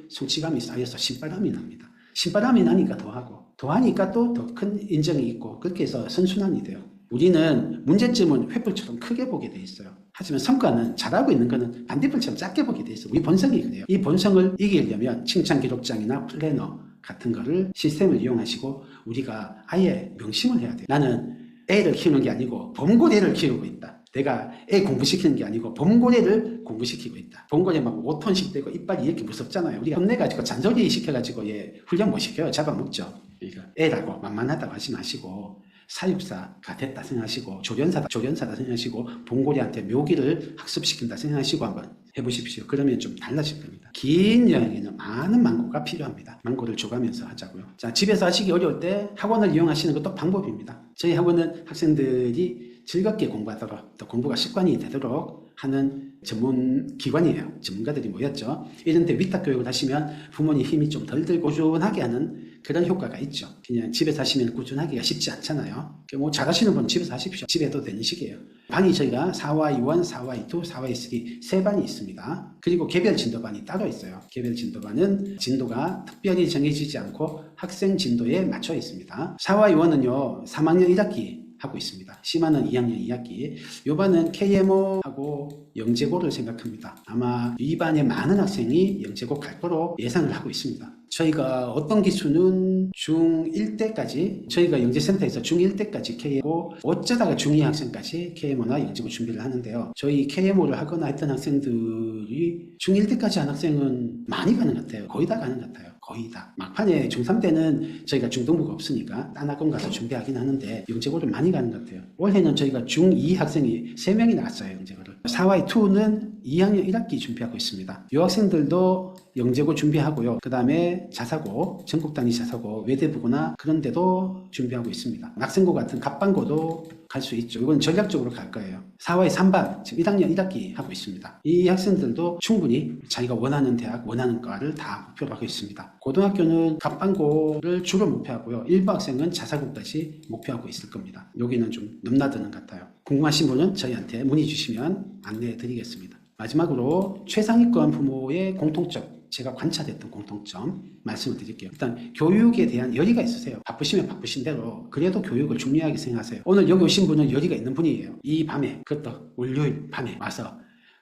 성취감이 쌓여서 신바람이 납니다. 신바람이 나니까 더하니까 또 더 큰 인정이 있고 그렇게 해서 선순환이 돼요. 우리는 문제점은 횃불처럼 크게 보게 돼 있어요. 하지만 성과는 잘하고 있는 거는 반딧불처럼 작게 보게 돼 있어요. 우리 본성이 그래요. 이 본성을 이기려면 칭찬 기록장이나 플래너 같은 거를 시스템을 이용하시고 우리가 아예 명심을 해야 돼요. 나는 애를 키우는 게 아니고 범고래를 키우고 있다. 내가 애 공부시키는 게 아니고 범고래를 공부시키고 있다. 범고래 막 5톤씩 되고 이빨이 이렇게 무섭잖아요. 우리가 혼내가지고 잔소리 시켜가지고 얘 훈련 못 시켜요. 잡아먹죠. 그러니까 애라고 만만하다고 하지 마시고 사육사가 됐다 생각하시고 조련사다 생각하시고 봉고리한테 묘기를 학습시킨다 생각하시고 한번 해보십시오. 그러면 좀 달라질 겁니다. 긴 여행에는 많은 망고가 필요합니다. 망고를 줘가면서 하자고요. 자, 집에서 하시기 어려울 때 학원을 이용하시는 것도 방법입니다. 저희 학원은 학생들이 즐겁게 공부하도록 또 공부가 습관이 되도록 하는 전문 기관이에요. 전문가들이 모였죠. 이런데 위탁 교육을 하시면 부모님 힘이 좀 덜 들고 꾸준하게 하는 그런 효과가 있죠. 그냥 집에서 하시면 꾸준하기가 쉽지 않잖아요. 뭐 잘하시는 분은 집에서 하십시오. 집에도 되는 식이에요. 반이 저희가 4Y1, 4Y2, 4Y3 세 반이 있습니다. 그리고 개별 진도반이 따로 있어요. 개별 진도반은 진도가 특별히 정해지지 않고 학생 진도에 맞춰 있습니다. 4Y1은요 3학년 1학기 하고 있습니다. 심화는 2학년 2학기. 요 반은 KMO하고 영재고를 생각합니다. 아마 이 반에 많은 학생이 영재고 갈 거로 예상을 하고 있습니다. 저희가 어떤 기수는 중1 때까지 저희가 영재센터에서 중1 때까지 KMO 어쩌다가 중2 학생까지 KMO나 영재고 준비를 하는데요. 저희 KMO를 하거나 했던 학생들이 중1 때까지 한 학생은 많이 가는 것 같아요. 거의 다 가는 것 같아요. 거의 다. 막판에 중3 때는 저희가 중등부가 없으니까 딴 학원 가서 준비하긴 하는데 영재고를 많이 가는 것 같아요. 올해는 저희가 중2 학생이 3명이 나왔어요. 영재고를. 4Y2는 2학년 1학기 준비하고 있습니다. 이 학생들도 영재고 준비하고요. 그 다음에 자사고, 전국 단위 자사고, 외대부고나 그런 데도 준비하고 있습니다. 낙생고 같은 갑반고도 갈 수 있죠. 이건 전략적으로 갈 거예요. 4Y 3반, 지금 1학년 1학기 하고 있습니다. 이 학생들도 충분히 자기가 원하는 대학, 원하는 과를 다 목표로 하고 있습니다. 고등학교는 갑반고를 주로 목표하고요. 일부 학생은 자사고까지 목표하고 있을 겁니다. 여기는 좀 넘나드는 것 같아요. 궁금하신 분은 저희한테 문의 주시면 안내해 드리겠습니다. 마지막으로 최상위권 부모의 공통점, 제가 관찰했던 공통점 말씀을 드릴게요. 일단 교육에 대한 열의가 있으세요. 바쁘시면 바쁘신 대로 그래도 교육을 중요하게 생각하세요. 오늘 여기 오신 분은 열의가 있는 분이에요. 이 밤에, 그것도 월요일 밤에 와서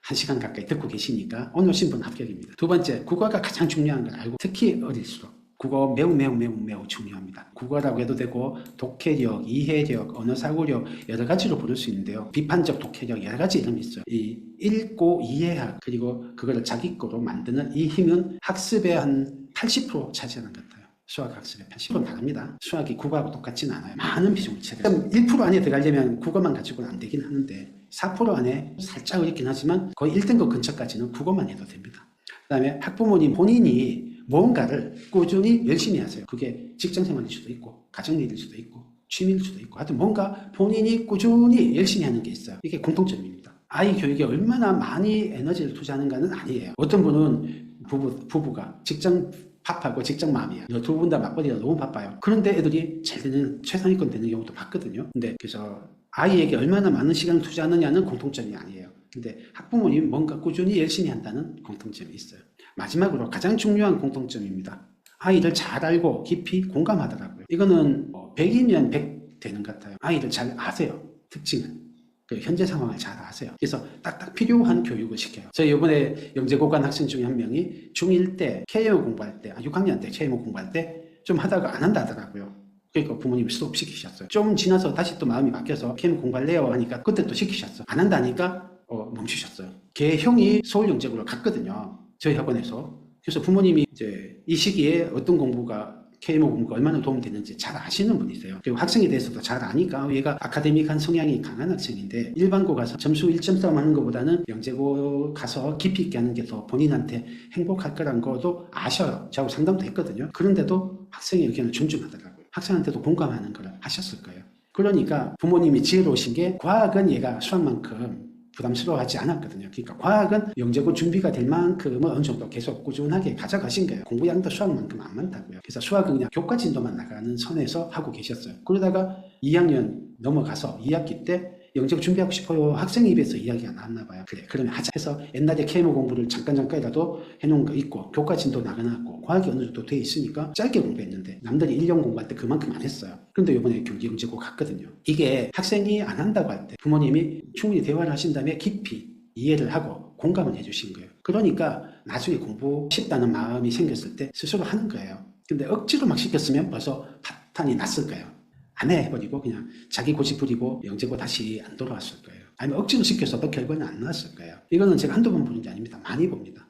1시간 가까이 듣고 계시니까 오늘 오신 분은 합격입니다. 두 번째, 국어가 가장 중요한 걸 알고, 특히 어릴수록 국어 매우 중요합니다. 국어라고 해도 되고 독해력, 이해력, 언어사고력 여러 가지로 부를 수 있는데요. 비판적 독해력 여러 가지 이름이 있어요. 이 읽고 이해학 그리고 그거를 자기 거로 만드는 이 힘은 학습의 한 80% 차지하는 것 같아요. 수학 학습의 80%는 다릅니다. 수학이 국어하고 똑같지는 않아요. 많은 비중을 차지해요. 1% 안에 들어가려면 국어만 가지고는 안 되긴 하는데 4% 안에 살짝 어렵긴 하지만 거의 1등급 근처까지는 국어만 해도 됩니다. 그 다음에 학부모님 본인이 뭔가를 꾸준히 열심히 하세요. 그게 직장생활일 수도 있고 가정일일 수도 있고 취미일 수도 있고 하여튼 뭔가 본인이 꾸준히 열심히 하는 게 있어요. 이게 공통점입니다. 아이 교육에 얼마나 많이 에너지를 투자하는가는 아니에요. 어떤 분은 부부가 직장 밥하고 직장 마음이에요. 두 분 다 맞벌이라 너무 바빠요. 그런데 애들이 잘 되는 최상위권 되는 경우도 봤거든요. 근데 그래서 아이에게 얼마나 많은 시간을 투자하느냐는 공통점이 아니에요. 근데 학부모님이 뭔가 꾸준히 열심히 한다는 공통점이 있어요. 마지막으로 가장 중요한 공통점입니다. 아이를 잘 알고 깊이 공감하더라고요. 이거는 100이면 100 되는 것 같아요. 아이를 잘 아세요. 특징은. 그 현재 상황을 잘 아세요. 그래서 딱딱 필요한 교육을 시켜요. 저희 이번에 영재고 간 학생 중에 한 명이 중1 때 KMO 공부할 때, 6학년 때 KMO 공부할 때 좀 하다가 안 한다 하더라고요. 그러니까 부모님이 스톱 시키셨어요. 좀 지나서 다시 또 마음이 바뀌어서 KMO 공부할래요 하니까 그때 또 시키셨어요. 안 한다니까 멈추셨어요. 걔 형이 서울영재고를 갔거든요. 저희 학원에서. 그래서 부모님이 이제 이 시기에 어떤 공부가 KMO 공부가 얼마나 도움되는지 잘 아시는 분이세요. 그리고 학생에 대해서도 잘 아니까 얘가 아카데믹한 성향이 강한 학생인데 일반고 가서 점수 1.3 하는 것보다는 영재고 가서 깊이 있게 하는 게 더 본인한테 행복할 거란 것도 아셔요. 저하고 상담도 했거든요. 그런데도 학생의 의견을 존중하더라고요. 학생한테도 공감하는 걸 하셨을 거예요. 그러니까 부모님이 지혜로우신 게 과학은 얘가 수학만큼 부담스러워하지 않았거든요. 그러니까 과학은 영재고 준비가 될 만큼은 어느 정도 계속 꾸준하게 가져가신 거예요. 공부량도 수학만큼 안 많다고요. 그래서 수학은 그냥 교과 진도만 나가는 선에서 하고 계셨어요. 그러다가 2학년 넘어가서 2학기 때 영재고 준비하고 싶어요. 학생 입에서 이야기가 나왔나 봐요. 그래, 그러면 하자 해서 옛날에 KMO 공부를 잠깐이라도 해놓은 거 있고 교과 진도 나가놨고 과학이 어느 정도 돼 있으니까 짧게 공부했는데 남들이 1년 공부할 때 그만큼 안 했어요. 그런데 이번에 영재고 갔거든요. 이게 학생이 안 한다고 할 때 부모님이 충분히 대화를 하신 다음에 깊이 이해를 하고 공감을 해주신 거예요. 그러니까 나중에 공부 싶다는 마음이 생겼을 때 스스로 하는 거예요. 근데 억지로 막 시켰으면 벌써 파탄이 났을 거예요. 안 해버리고 그냥 자기 고집 부리고 영재고 다시 안 돌아왔을 거예요. 아니면 억지로 시켜서도 결과는 안 나왔을 거예요. 이거는 제가 한두 번 보는 게 아닙니다. 많이 봅니다.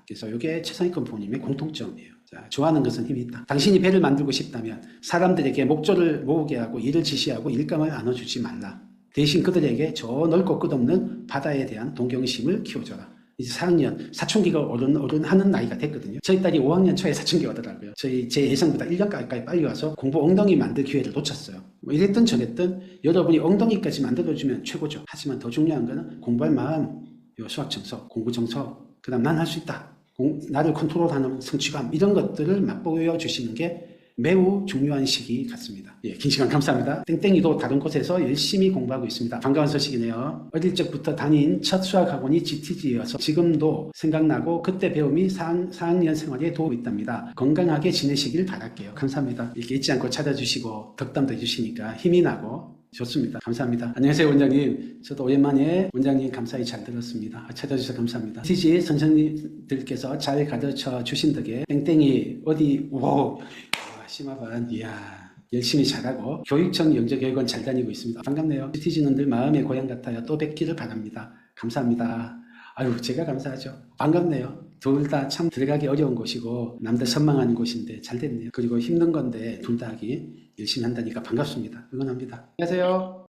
그래서 이게 최상위권 부모님의 공통점이에요. 자, 좋아하는 것은 힘이 있다. 당신이 배를 만들고 싶다면 사람들에게 목조를 모으게 하고 일을 지시하고 일감을 나눠주지 말라. 대신 그들에게 저 넓고 끝없는 바다에 대한 동경심을 키워줘라. 이제 4학년 사춘기가 어른하는 나이가 됐거든요. 저희 딸이 5학년 초에 사춘기 오더라고요. 제 예상보다 1년 가까이 빨리 와서 공부 엉덩이 만들 기회를 놓쳤어요. 뭐 이랬든 저랬든 여러분이 엉덩이까지 만들어주면 최고죠. 하지만 더 중요한 거는 공부할 마음, 요 수학 정석, 공부 정석, 그 다음 난 할 수 있다, 나를 컨트롤하는 성취감, 이런 것들을 맛보여 주시는 게 매우 중요한 시기 같습니다. 예, 긴 시간 감사합니다. 땡땡이도 다른 곳에서 열심히 공부하고 있습니다. 반가운 소식이네요. 어릴 적부터 다닌 첫 수학학원이 GTG여서 지금도 생각나고 그때 배움이 4학년 생활에 도움이 있답니다. 건강하게 지내시길 바랄게요. 감사합니다. 이렇게 잊지 않고 찾아주시고 덕담도 해주시니까 힘이 나고 좋습니다. 감사합니다. 안녕하세요, 원장님. 저도 오랜만에 원장님 감사히 잘 들었습니다. 찾아주셔서 감사합니다. TG 선생님들께서 잘 가르쳐 주신 덕에 땡땡이 어디 심화반, 이야, 열심히 잘하고 교육청 영재교육원 잘 다니고 있습니다. 반갑네요. TG는 늘 마음의 고향 같아요. 또 뵙기를 바랍니다. 감사합니다. 아유, 제가 감사하죠. 반갑네요. 둘 다 참 들어가기 어려운 곳이고 남들 선망하는 곳인데 잘 됐네요. 그리고 힘든 건데 둘 다 하기 열심히 한다니까 반갑습니다. 응원합니다. 안녕하세요.